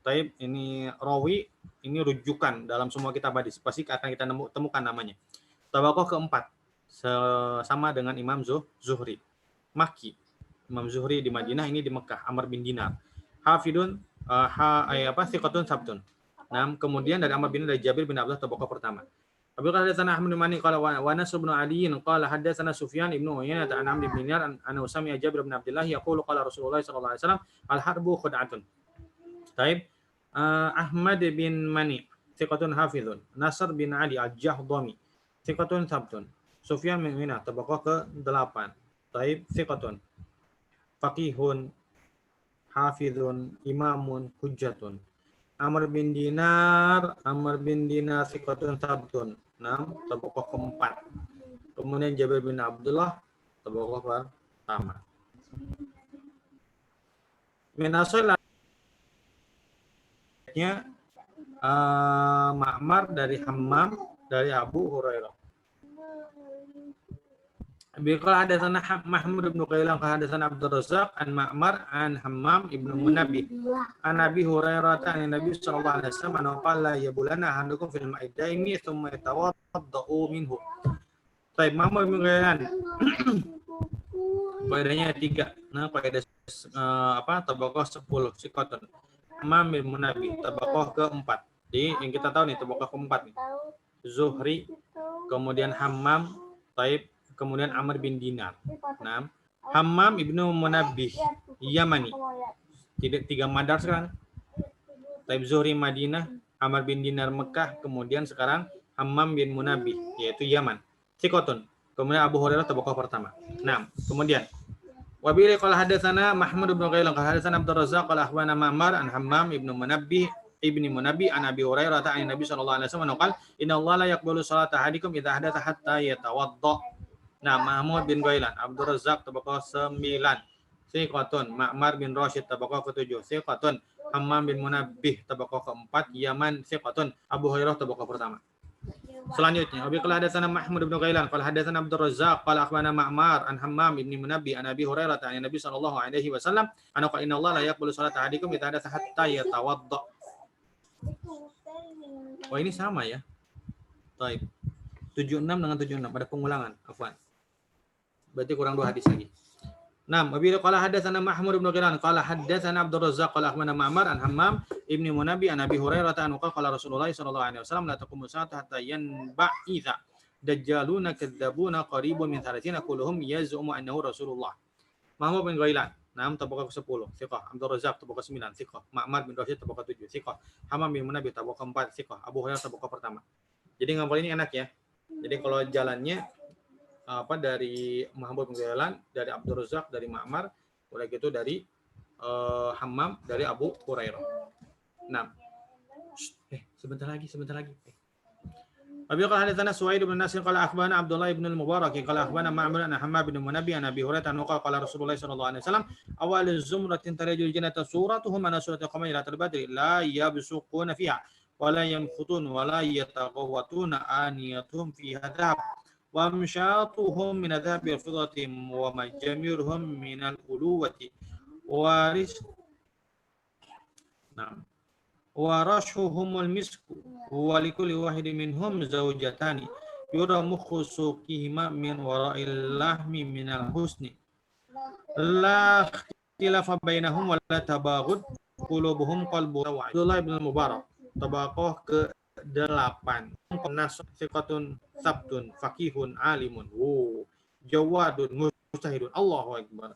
Taib, ini rawi, ini rujukan dalam semua kitab hadis. Pasti akan kita temukan namanya. Tabaqah ke-4. Sama dengan Imam Zuhri. Makki. Imam Zuhri di Madinah, ini di Mekah. Amr bin Dinar. Hafidun thiqatun sabtun. Nah, kemudian dari Amr bin Dinar dari Jabir bin Abdullah tabaqah pertama. Abi qala hadatsana Ahmad bin Mani qala wa Nasr bin Ali qala hadatsana Sufyan ibnu Uyainah an Amr bin Dinar an Usami Jabir bin Abdullah yaqulu qala Rasulullah sallallahu alaihi wasallam al-harbu khud'atun. Taib. Ahmad bin Mani thiqatun hafizun. Nasr bin Ali al-Jahdami thiqatun sabtun. Sufyan bin Uyainah tabaqah ke-8. Taib, thiqatun. Faqihun hafizun imamun hujjatun. Amr bin Dinar thiqatun sabtun. 6 tabaqah ke-4. Kemudian Jabir bin Abdullah tabaqah pertama. Min asal Ma'mar dari Hammam dari Abu Hurairah. Biqala hadatsana Mahmud bin Qailan qala hadatsana Abdul Razzaq an Ma'mar an Hammam ibnu Munabbih an Abi Hurairah an Nabi sallallahu alaihi wasallam qala ya bulana ahadukum fil ma'idaini thumma yatawaddau minhu. Baik, Mahmud bin Qailan. Faedahnya 3. Nah, faedah tabaqah 10 siqatun. Hammam bin Munabbih tabaqah ke-4. Jadi yang kita tahu nih tabaqah ke-4 nih. Zuhri, kemudian Hammam, Taib, kemudian Amr bin Dinar. Nah, Hammam ibnu Munabbih Yamani. Tidak 3 madar sekarang. Taib Zuhri Madinah, Amr bin Dinar Mekah, kemudian sekarang Hammam bin Munabbih yaitu Yaman. Thiqatun. Kemudian Abu Hurairah tabaqah pertama. Nah, kemudian wa bihi qala hadatsana Mahmud bin Qailan qala hadatsana Abdul Razzaq qala akhbarana Ma'mar an Hammam ibnu Munabbih an Abi Hurairah an Nabi sallallahu alaihi wasallam qala inna Allah la yaqbalu salata ahadikum idza hadatha hatta yatawadda. Nah, Mahmud bin Qailan, Abdul Razzaq tabaqah 9. Thiqatun. Ma'mar bin Rashid tabaqah ke-7. Thiqatun. Hammam bin Munabbih tabaqah ke-4. Yaman thiqatun. Abu Hurairah tabaqah pertama. Selanjutnya, Abi qala hadatsana Mahmud bin Qailan qala hadatsana Abdul Razzaq qala akhbarana Ma'mar an Hammam bin Munabbih an Abi Hurairah an Nabi sallallahu alaihi wasallam anna qala inna Allah la yaqbalu salata ahadikum idza hadatha hatta yatawadda. Oh, ini sama ya. Baik. 76 dengan 76 ada pengulangan, afwan. Berarti kurang 2 hadis lagi. Naam, Abi qala hadatsana Mahmud bin Qailan qala hadatsana Abdul Razzaq qala akhbarana Ma'mar an Hammam ibnu Munabbih an Abi Hurairah an qala Rasulullah sallallahu alaihi wasallam la taqumu sa'ata hatta yanba'itha dajjaluna kadzabuna qaribun min 30 kulluhum yaz'umu annahu Rasulullah. Mahmud bin Qailan, naam tabaqah ke-10, thiqah. Abdul Razzaq tabaqah 9, thiqah. Ma'mar bin Rashid tabaqah 7, thiqah. Hammam bin Munabbih tabaqah 4, thiqah. Abu Hurairah tabaqah pertama. Jadi ngapal ini enak ya. Jadi kalau jalannya dari Mahmud bin Qailan, dari Abdul Razzaq, dari Ma'mar, udah gitu dari Hammam, dari Abu Hurairah. Nah, sebentar lagi. Abi qala hadatsana Suwaid bin Nasir qala akhbarana Abdullah bin al-Mubarak qala akhbarana Ma'mar an Hammam bin Munabbih an Abi Hurairah qala Rasulullah sallallahu alaihi wasallam awal zumratin tarajul jannata suratuhum ana surati qamar ila badri la yabsuquna fiha wala yamkhutun wala yataghawatuna aniyatuhum fiha dhahab wa amshatuhum min adhabi al-fiddati wa majamiruhum min al-uluwati waris wa rashuhumul misku wa likulli wahidin minhum zawjatani yura mukhu suqihima min wara'il lahmi min al-husni La ikhtilafa bainahum wa la tabaghud qulubuhum qalbu wa Abdullah bin Mubarak tabaqah ke-8 nas thiqatun sabtun faqihun alimun jawadun mustahidun Allahu akbar.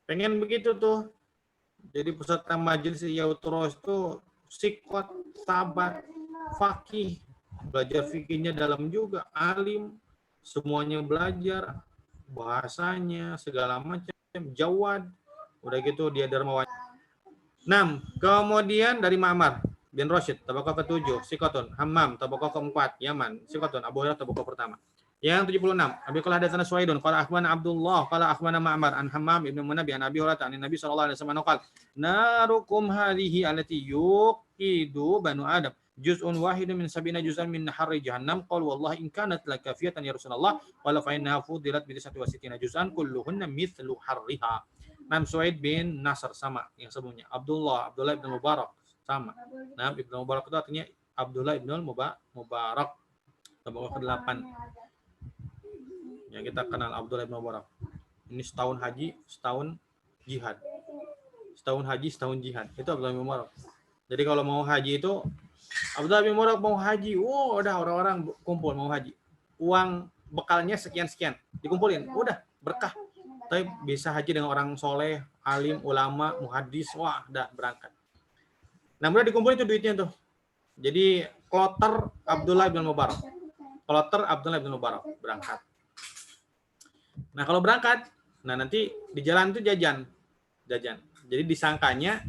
Pengen begitu tuh. Jadi peserta majelis Yautros itu sikot, sabar, fakih, belajar fikihnya dalam juga, alim, semuanya belajar, bahasanya, segala macam, jawad, udah gitu dia dermawan. 6. Kemudian dari Ma'mar bin Rashid, tabaqah ke-7, sikotun, Hammam, tabaqah ke-4, Yaman, sikotun, Abu Hurairah, tabaqah pertama. Yang 76. Abi qala hadatsana Suwaidun qala akhbarana Abdullah qala akhbarana Ma'mar an Hammam ibn Munabi an Abi Hurairah an Nabi sallallahu alaihi wasallam qala narukum hadhihi allati yuqidu banu Adam juz'un wahidun min sabina juz'an min harri jahannam qala wallahi in kanat lakafiyatan ya Rasulullah wala fa innaha fudilat bi 69 juz'an kulluhunna mithlu harriha. Nam Suwaid bin Nasr sama yang sebelumnya. Abdullah ibn Mubarak sama. Nah, Ibnu Mubarak itu artinya Abdullah ibn Mubarak. Tabaqah ke-8. Ya, kita kenal Abdullah bin Mubarak. Ini setahun haji, setahun jihad. Setahun haji, setahun jihad. Itu Abdullah bin Mubarak. Jadi kalau mau haji itu, Abdullah bin Mubarak mau haji, udah orang-orang kumpul mau haji. Uang bekalnya sekian-sekian. Dikumpulin, udah berkah. Tapi bisa haji dengan orang soleh, alim, ulama, muhadis, udah berangkat. Nah, udah dikumpulin itu duitnya tuh. Jadi, kloter Abdullah bin Mubarak. Kloter Abdullah bin Mubarak berangkat. Nah kalau berangkat, nah nanti di jalan itu jajan. Jadi disangkanya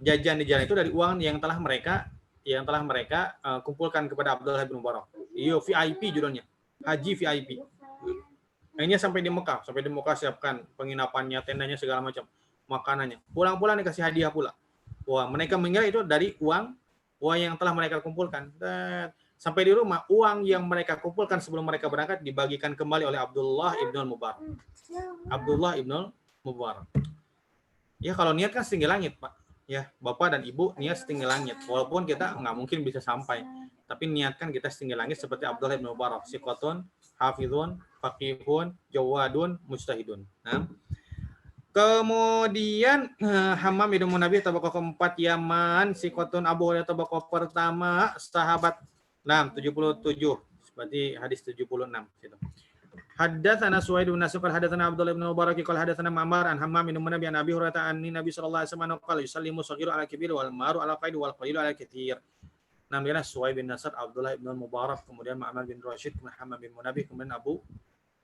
jajan di jalan itu dari uang yang telah mereka kumpulkan kepada Abdullah bin Mubarak. Iyo VIP judulnya, haji VIP. Akhirnya sampai di Mekah siapkan penginapannya, tendanya segala macam, makanannya. Pulang-pulang dikasih hadiah pula. Wah mereka mengira itu dari uang yang telah mereka kumpulkan. Dan sampai di rumah, uang yang mereka kumpulkan sebelum mereka berangkat dibagikan kembali oleh Abdullah ibn Mubarak. Abdullah ibn Mubarak. Ya kalau niat kan setinggi langit, Pak. Ya, Bapak dan Ibu niat setinggi langit. Walaupun kita nggak mungkin bisa sampai. Tapi niatkan kita setinggi langit seperti Abdullah ibn Mubarak. Sikotun, hafidhun, faqihun, jawadun, mujtahidun. Nah. Kemudian Hammam bin Munabi tabaqah ke-4 Yaman, sikotun Abu Hurairah tabaqah pertama sahabat 77 berarti hadis 76 gitu. Haddatsana Suwaid bin Nasr haddatsana Abdullah bin Mubarak qala haddatsana Ma'mar an Hammam bin Munabi an Abi Hurairah an Nabi sallallahu alaihi wasallam qala yusallimu saghiru ala kabir wal maru ala qaid wal qalilu ala katsir. Namanya Suwaid bin Nasr, Abdullah bin Mubarak, kemudian Ma'mar bin Rashid, kemudian Hammam bin Munabi, kemudian Abu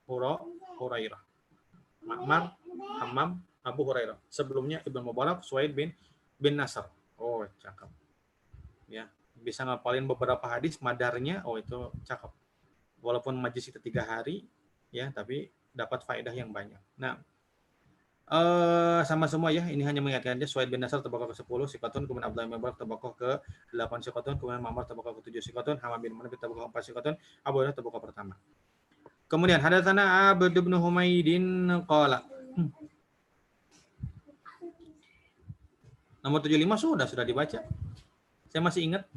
Hurairah. Ma'mar, Hammam, Abu Hurairah. Sebelumnya Ibnu Mubarak, Suwaid bin Nasr. Oh, cakep. Ya, bisa ngapalin beberapa hadis madarnya, itu cakep. Walaupun majlis itu 3 hari, ya, tapi dapat faedah yang banyak. Nah, sama semua ya, ini hanya mengingatkan dia. Suwaid bin Nasr tabaqah ke-10 sikatun, kemudian Abdullah bin Mubarak tabaqah ke-8 sikatun, kemudian Ma'mar tabaqah ke-7 sikatun, Hammam bin Munabi tabaqah ke-4 sikatun, Abu Hurairah tabaqah pertama. Kemudian hadatsana Abd bin Humaidin qala. Nomor 75 sudah dibaca. Saya masih ingat.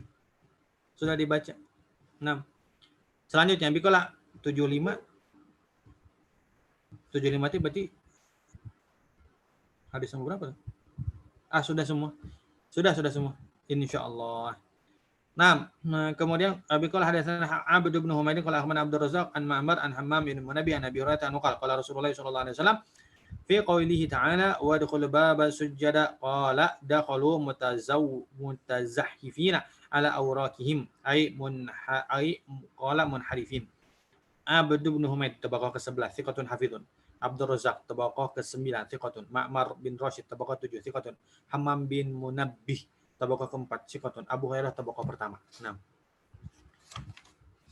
Sudah dibaca. Nah, selanjutnya bikola 75 itu berarti hadis nomor berapa? Sudah semua. Sudah semua. Insyaallah. Nah, kemudian bikola hadatsana Abd bin Humaid qala akhbarana Abdur Razzaq an Ma'mar an Hammam bin Munabi an Abi Hurairah an qala Rasulullah sallallahu alaihi wasallam fi qaulihi ta'ala wa adkhul baba sujada qala dakhalu mutazahhifina ala awraqihim ay munharifin. Abd bin Humaid tabaqah ke-11 thiqatun hafidhun. Abdur Razzaq tabaqah ke-9 thiqatun. Ma'mar bin Rashid tabaqah 7 thiqatun. Hammam bin Munabbih tabaqah ke-4 thiqatun. Abu Hurairah tabaqah pertama 6.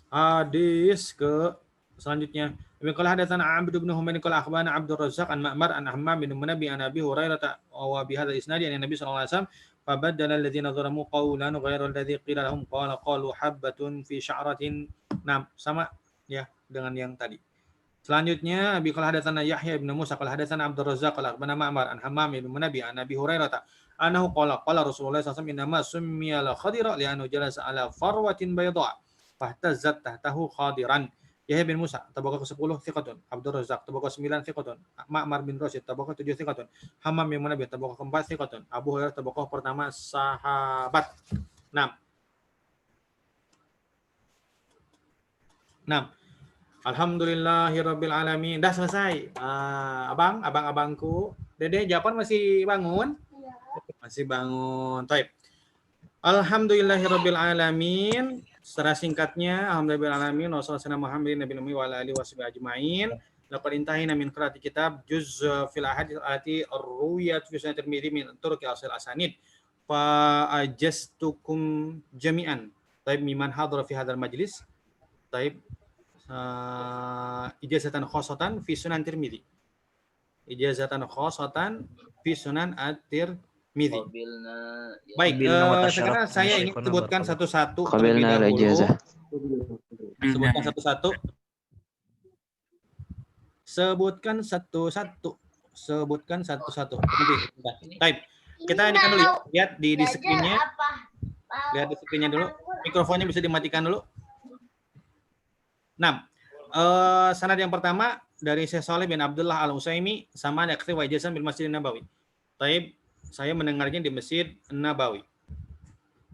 Hadis ke selanjutnya qala hadatsana Abd bin Humaid qala akhbarana Abdur Razzaq an Ma'mar an Hammam bin Munabbih an Abi Hurairah wa bi hadzal isnad an Nabi sallallahu alaihi wasallam fabaddala alladziina zalamu qawlan ghayra alladzi qila lahum qalu habbatun fi sya'ratin. Nah, sama ya dengan yang tadi. Selanjutnya qala hadatsana Yahya bin Musa qala hadatsana Abdur Razzaq qala akhbarana Ma'mar an Hammam bin Munabbih an Abi Hurairah annahu qala Rasulullah sallallahu alaihi wasallam inna ma summiyal khadira li'annahu jalasa ala farwatin bayda fahtazzat tahtahu khadiran Yahya bin Musa, tabaqah ke-10 thiqatun. Abdur Razzaq, tabaqah ke-9 thiqatun. Ma'mar bin Rashid, tabaqah ke-7 thiqatun. Hammam bin Munabbih, tabaqah ke-4 thiqatun. Abu Hurairah, tabaqah pertama sahabat. 6. Alhamdulillahirabbil alamin. Dah selesai. Abang-abangku. Dede Japon masih bangun? Masih bangun. Taib. Alhamdulillahirabbil alamin. Secara singkatnya, alhamdulillahirabbil alamin wassalamu Muhammadin nabiyil ummi wa ala alihi washabihi ajmain. Laqad intahina min qiraati kitab juz fil ahadits allati ruwiyat fi sunan Tirmidzi min turuq asanid fa ajastukum jami'an. Taib miman hadara fi hadzal majlis. Taib ijazatan khosotan fi sunan Tirmidzi. Ijazatan khosotan fi sunan at-Tirmidzi. Baik, sekarang saya ingin sebutkan satu-satu terlebih dahulu. Sebutkan satu-satu. Sebutkan satu-satu. Nanti. Baik. Kita ini kan dulu lihat di screen-nya. Lihat di screen-nya dulu. Mikrofonnya bisa dimatikan dulu. 6. Sanad yang pertama dari Syekh Shalih bin Abdullah Al-Utsaimin sama Naqri wa Ijazah bil Masjid Nabawi. Taib, saya mendengarnya di Masjid Nabawi.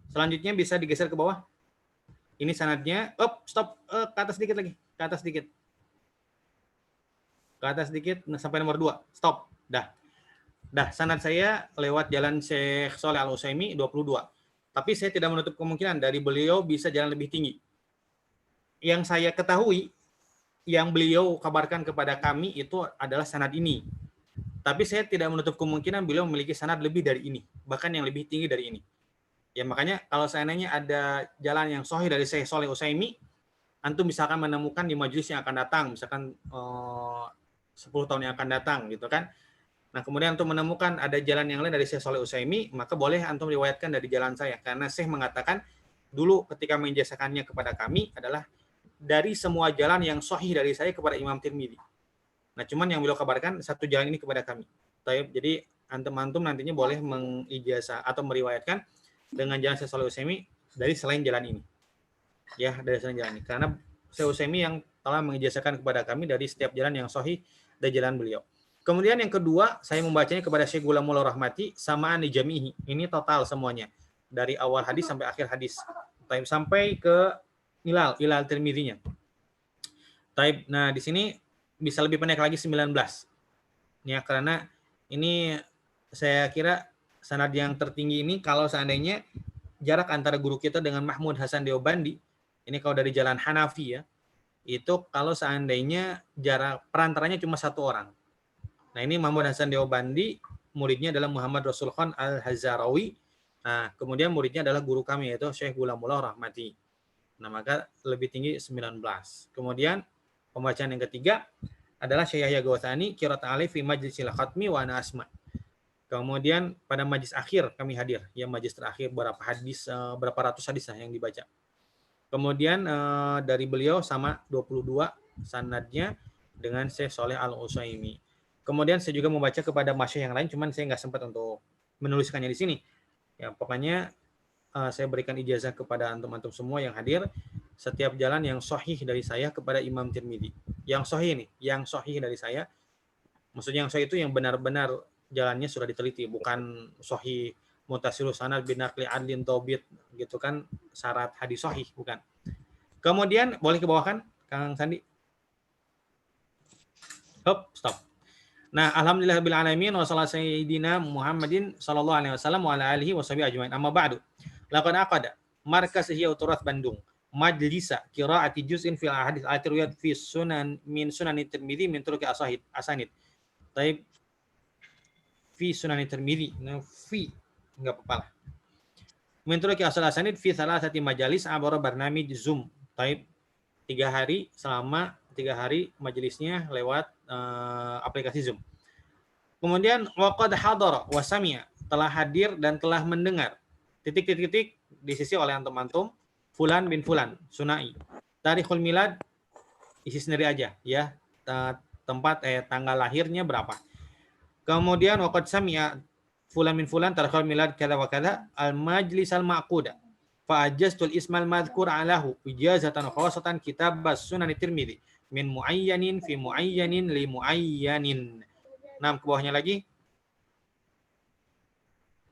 Selanjutnya bisa digeser ke bawah. Ini sanadnya. Stop. Ke atas sedikit lagi. Ke atas sedikit. Ke atas sedikit sampai nomor 2. Stop. Dah, sanad saya lewat jalan Syekh Shalih Al-Utsaimin 22. Tapi saya tidak menutup kemungkinan dari beliau bisa jalan lebih tinggi. Yang saya ketahui, yang beliau kabarkan kepada kami itu adalah sanad ini. Tapi saya tidak menutup kemungkinan beliau memiliki sanad lebih dari ini, bahkan yang lebih tinggi dari ini. Ya makanya kalau seandainya ada jalan yang sahih dari Syekh Shalih Utsaimin, antum misalkan menemukan di majelis yang akan datang, misalkan 10 tahun yang akan datang gitu kan. Nah, kemudian antum menemukan ada jalan yang lain dari Syekh Shalih Utsaimin, maka boleh antum riwayatkan dari jalan saya karena Syekh mengatakan dulu ketika menjazahkannya kepada kami adalah dari semua jalan yang sahih dari saya kepada Imam Tirmidzi. Nah, cuman yang beliau kabarkan satu jalan ini kepada kami. Jadi antum-antum nantinya boleh mengijazah atau meriwayatkan dengan jalan Syekh Shalih Utsaimin dari selain jalan ini. Ya, dari selain jalan ini. Karena Syekh Utsaimin yang telah mengijazahkan kepada kami dari setiap jalan yang sahih dari jalan beliau. Kemudian yang kedua, saya membacanya kepada Syekh Gulamullah Rahmati samaan di jami'i. Ini total semuanya. Dari awal hadis sampai akhir hadis. Sampai ke Ilal Tirmidzi-nya. Nah, di sini bisa lebih pendek lagi 19. Ya, karena ini saya kira sanad yang tertinggi ini kalau seandainya jarak antara guru kita dengan Mahmud Hasan Deobandi, ini kalau dari jalan Hanafi ya, itu kalau seandainya jarak perantaranya cuma satu orang. Nah, ini Mahmud Hasan Deobandi, muridnya adalah Muhammad Rasul Khan Al-Hazarawi. Nah, kemudian muridnya adalah guru kami yaitu Syekh Gulamullah Rahmati. Nah, maka lebih tinggi 19. Kemudian pembacaan yang ketiga adalah Syekh Yahya Ghawathani qiraat alif fi majlisil khatmi wa ana asma. Kemudian pada majlis akhir kami hadir, ya majlis terakhir berapa ratus hadis yang dibaca. Kemudian dari beliau sama 22 sanadnya dengan Syekh Shalih Al-Utsaimin. Kemudian saya juga membaca kepada masyayikh yang lain, cuman saya nggak sempat untuk menuliskannya di sini. Ya, pokoknya saya berikan ijazah kepada antum-antum semua yang hadir setiap jalan yang sahih dari saya kepada Imam Tirmidzi. Yang sahih nih, yang sahih dari saya. Maksudnya yang sahih itu yang benar-benar jalannya sudah diteliti, bukan sahih mutasilus sanad binaqli adlin taubit gitu kan syarat hadis sahih, bukan. Kemudian boleh ke bawah kan Kang Sandi? Stop. Nah, alhamdulillahirabbil alamin wa sallallahu sayyidina Muhammadin sallallahu alaihi wasallam wa ala alihi washabihi ajmain. Amma ba'du. Laqad aqada markas Ihya Turas Bandung majlisa qiraati juz'in fil ahadits al-riwayat fi sunan min sunan Tirmidzi min turuq asanid. Taib fi sunan Tirmidzi. Nah, fi enggak apa-apa lah. Min turuq asanid fi salasati majalis abara barnamij Zoom. Taib 3 hari selama 3 hari majelisnya lewat aplikasi Zoom. Kemudian waqad hadara wa sami'a, telah hadir dan telah mendengar titik-titik disisi oleh antum-antum Fulan bin Fulan Sunai. Tarikhul milad isi sendiri aja ya. Tempat tanggal lahirnya berapa. Kemudian waqad sami'a Fulan bin Fulan tarikhul milad kada wa kada al majlis al maquda. Fa'ajaztul ismal madhkur alahu ijazatan khawasatan kitab Sunan Tirmidzi min muayyanin fi muayyanin li muayyanin. 6 ke bawahnya lagi.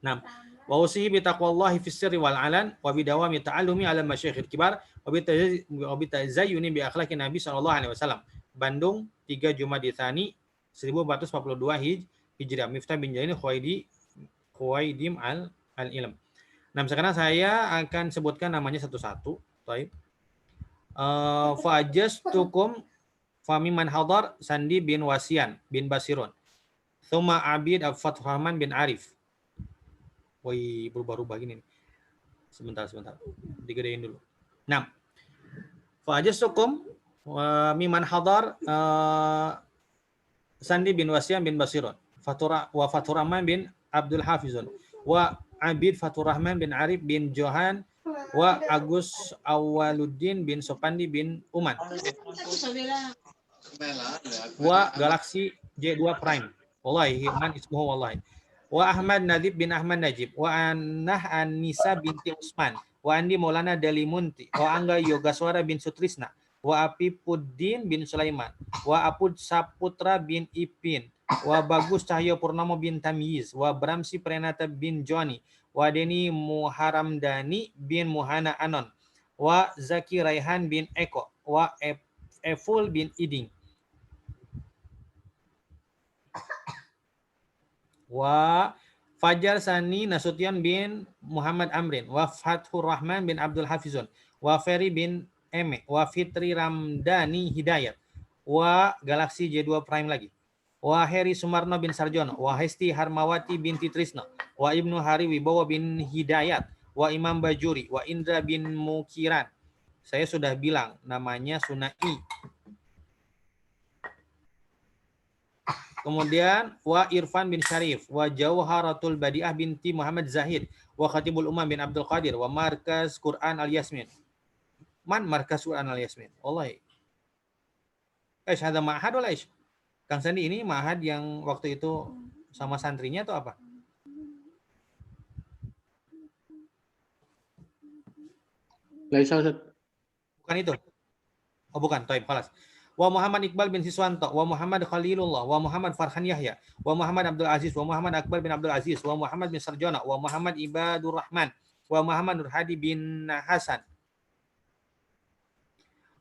6. Wa usihi bi taqwallahi fis sirri wal alan wa bi dawami ta'allumi 'ala masyayikhil kibar wa bi tazayyuni bi akhlaqin Nabi sallallahu alaihi wasallam. Bandung 3 Jumadi Tsani 1442 Hijriah. Miftah bin Jaini Khuwaidim al-Ilm. Nah, sekarang saya akan sebutkan namanya satu-satu. Baik. Fa'ajaztukum famiman hadar Sandi bin Wasian bin Basirun. Thumma Abid Fathur Rahman bin Arif. Woi, berubah-ubah gini. Sebentar. Digedein dulu. 6. Fa'ajaztukum miman hadar Sandi bin Wasian bin Basirun. Fathur Rahman bin Abdul Hafizun. Wa Abid Fathur Rahman bin Arif bin Johan wa Agus Awaluddin bin Sopandi bin Uman wa Galaxy J2 Prime wallahi man ismuhu wallahi wa Ahmad Nadib bin Ahmad Najib wa Annah An-Nisa binti Usman wa Andi Maulana Dalimunti wa Angga Yogaswara bin Sutrisna wa Apipuddin bin Sulaiman wa Apud Saputra bin Ipin wa Bagus Cahyo Purnomo bin Tamyiz wa Bramsi Prenata bin Joni wa Deni Muharamdani bin Muhana Anon wa Zaki Raihan bin Eko wa Eful bin Iding wa Fajar Sani Nasution bin Muhammad Amrin wa Fathur Rahman bin Abdul Hafizun wa Ferry bin Eme wa Fitri Ramdani Hidayat wa Galaxy J2 Prime lagi wa Heri Sumarno bin Sarjono wa Hesti Harmawati binti Trisno wa Ibnu Hari Wibowo bin Hidayat wa Imam Bajuri wa Indra bin Mukiran. Saya sudah bilang namanya Sunai. Kemudian wa Irfan bin Syarif wa Jauharatul Badiah binti Muhammad Zahid wa Khatibul Umam bin Abdul Qadir wa Markaz Quran Al Yasmin. Man Markaz Quran Al Yasmin? Wallahi. Ada ma'had wala ish? Kang Sandi, ini ma'had yang waktu itu sama santrinya atau apa? Bukan itu. Oh bukan, taib, khalas. Wa Muhammad Iqbal bin Siswanto, wa Muhammad Khalilullah, wa Muhammad Farhan Yahya, wa Muhammad Abdul Aziz, wa Muhammad Akbar bin Abdul Aziz, wa Muhammad bin Sarjona, wa Muhammad Ibadur Rahman, wa Muhammad Nur Hadi bin Hasan,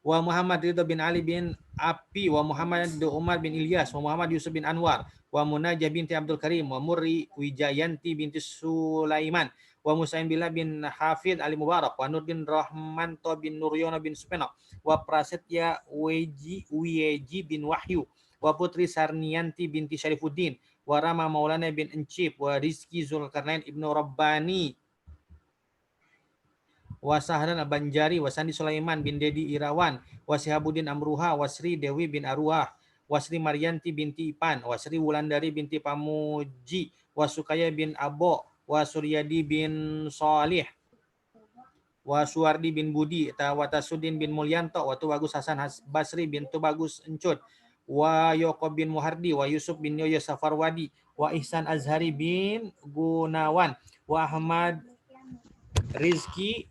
wa Muhammad Ridho bin Ali bin Api, wa Muhammad Umar bin Ilyas, wa Muhammad Yusuf bin Anwar, wa Munajah binti Abdul Karim, wa Murri Wijayanti binti Sulaiman, wa Musain Billah bin Hafid Ali Mubarak, wa Nurdin Rahmanto bin Nuryono bin Supeno, wa Prasetya Wieji bin Wahyu, wa Putri Sarnianti binti Syarifuddin, wa Rama Maulana bin Encip, wa Rizki Zulkarnain ibnu Rabbani, wa Sahran Abanjari, wa Sandi Sulaiman bin Dedi Irawan, wa Sihabuddin Amruha, wa Sri Dewi bin Arwah, wa Sri Maryanti binti Ipan, wa Sri Wulandari binti Pamuji, wa Sukaya bin Abo, wa Suryadi bin Salih, wa Suwardi bin Budi, wa Tasudin bin Mulyanto, wa Tubagus Hasan Basri bin Tubagus Encut, wa Yoko bin Muhardi, wa Yusuf bin Yoyo Safarwadi, wa Ihsan Azhari bin Gunawan, wa Ahmad Rizki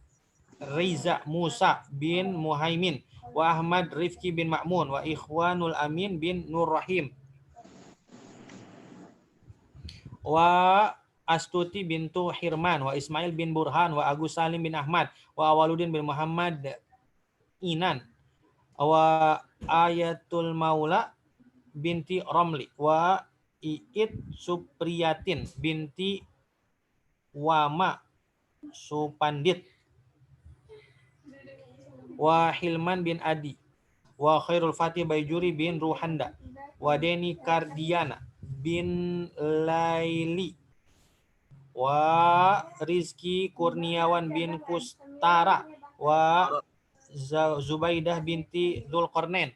Riza Musa bin Muhaimin, wa Ahmad Rifki bin Ma'mun, wa Ikhwanul Amin bin Nur Rahim, wa Astuti bintu Hirman, wa Ismail bin Burhan, wa Agus Salim bin Ahmad, wa Awaluddin bin Muhammad Inan, wa Ayatul Maula binti Romli, wa Iit Supriyatin binti Wama Supandit, wa Hilman bin Adi, wa Khairul Fatih Baijuri bin Ruhanda, wa Deni Kardiana bin Laili, wa Rizki Kurniawan bin Kustara, wa Zubaidah binti Dzulqarnain,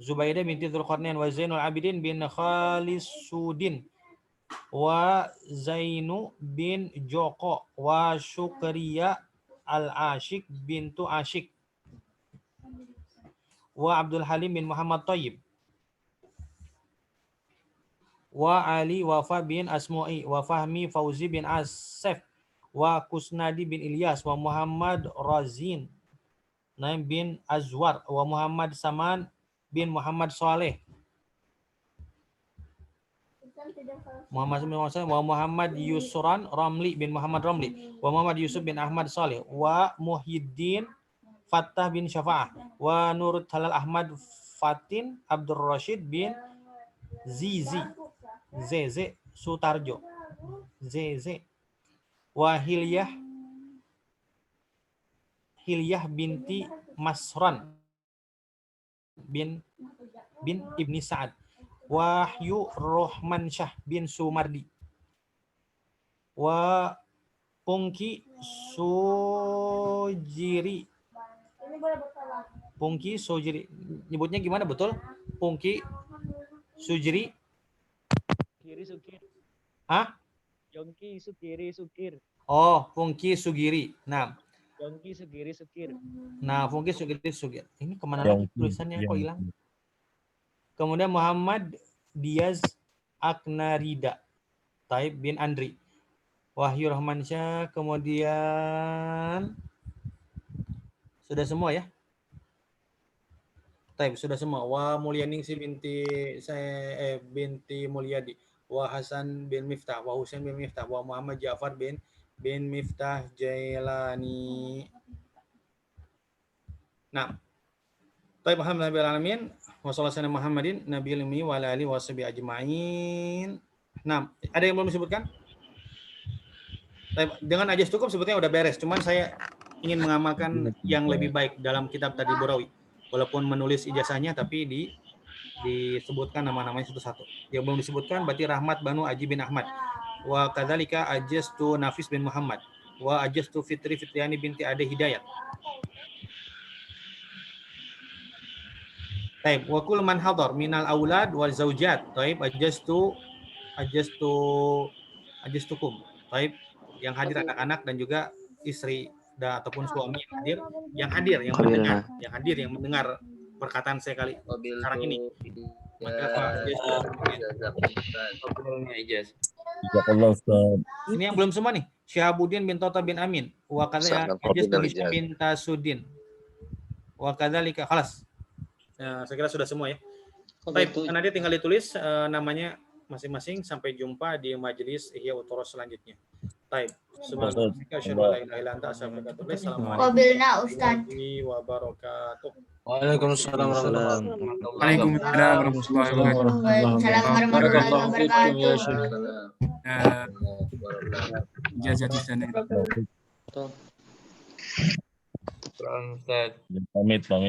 wa Zainul Abidin bin Khalisuddin, wa Zainu bin Joko, wa Syukriya Al-Ashik bintu Ashik, wa Abdul Halim bin Muhammad Thayyib, wa Ali Wafa bin Asmu'i, wa Fahmi Fauzi bin Asef, wa Kusnadi bin Ilyas wa Muhammad Razin Naim bin Azwar wa Muhammad Saman bin Muhammad Saleh wa Muhammad Yusran Ramli bin Muhammad Ramli wa Muhammad Yusuf bin Ahmad Saleh wa Muhyiddin Fattah bin Syafa'ah wa Nurut Halal Ahmad Fatin Abdul Rashid bin Zizi ZZ Sutarjo ZZ wa Hilyah binti Masran bin Ibni Sa'ad Wahyu Rohman Syah bin Sumardi wa Pungki Sojiri nyebutnya gimana betul? Pungki Sujiri Kiri Sukir. Hah? Yongki Sukiri Sukir. Oh, Pungki Sugiri. Nah, Yongki Sugiri Sukir. Pungki Sugiri Sugir. Ini kemana lagi tulisannya kok hilang? Kemudian Muhammad Diaz Aknarida Taib bin Andri Wahyu Rahmansyah. Kemudian sudah semua ya? Taib sudah semua. Wa Mulyaningsi binti Mulyadi wa Hasan bin Miftah wa Husain bin Miftah wa Muhammad Ja'far bin Miftah Jailani. Nah, Taib alhamdulillah alamin wa sallallahu alaihi Muhammadin nabiyil ummi wa ala alihi washabihi ajmain. Nah, ada yang belum disebutkan? Taib, dengan aja cukup sebetulnya udah beres, cuman saya ingin mengamalkan yang lebih baik dalam kitab tadi Burawi. Walaupun menulis ijazahnya tapi disebutkan nama-namanya satu-satu. Yang belum disebutkan berarti Rahmat Banu Aji bin Ahmad. Wa kadzalika ajaztu Nafis bin Muhammad. Wa ajaztu Fitri Fitriani binti Ade Hidayat. Taib wa kullu man hadar minal aulad wal zaujat. Taib ajaztukum. Taib yang hadir anak-anak dan juga istri ataupun suami yang hadir yang mendengar perkataan saya kali sekarang ini. Maka Pak ini yang belum semua nih. Syihabuddin bin Tota bin Amin wa kadzalika bin Tasudin wa kadzalika khalas. Nah, saya kira sudah semua ya. Baik, nanti tinggal ditulis namanya masing-masing. Sampai jumpa di majelis Ihya Uthros selanjutnya. Baik. Assalamualaikum warahmatullahi wabarakatuh. Waalaikumsalam warahmatullahi wabarakatuh. Pamit.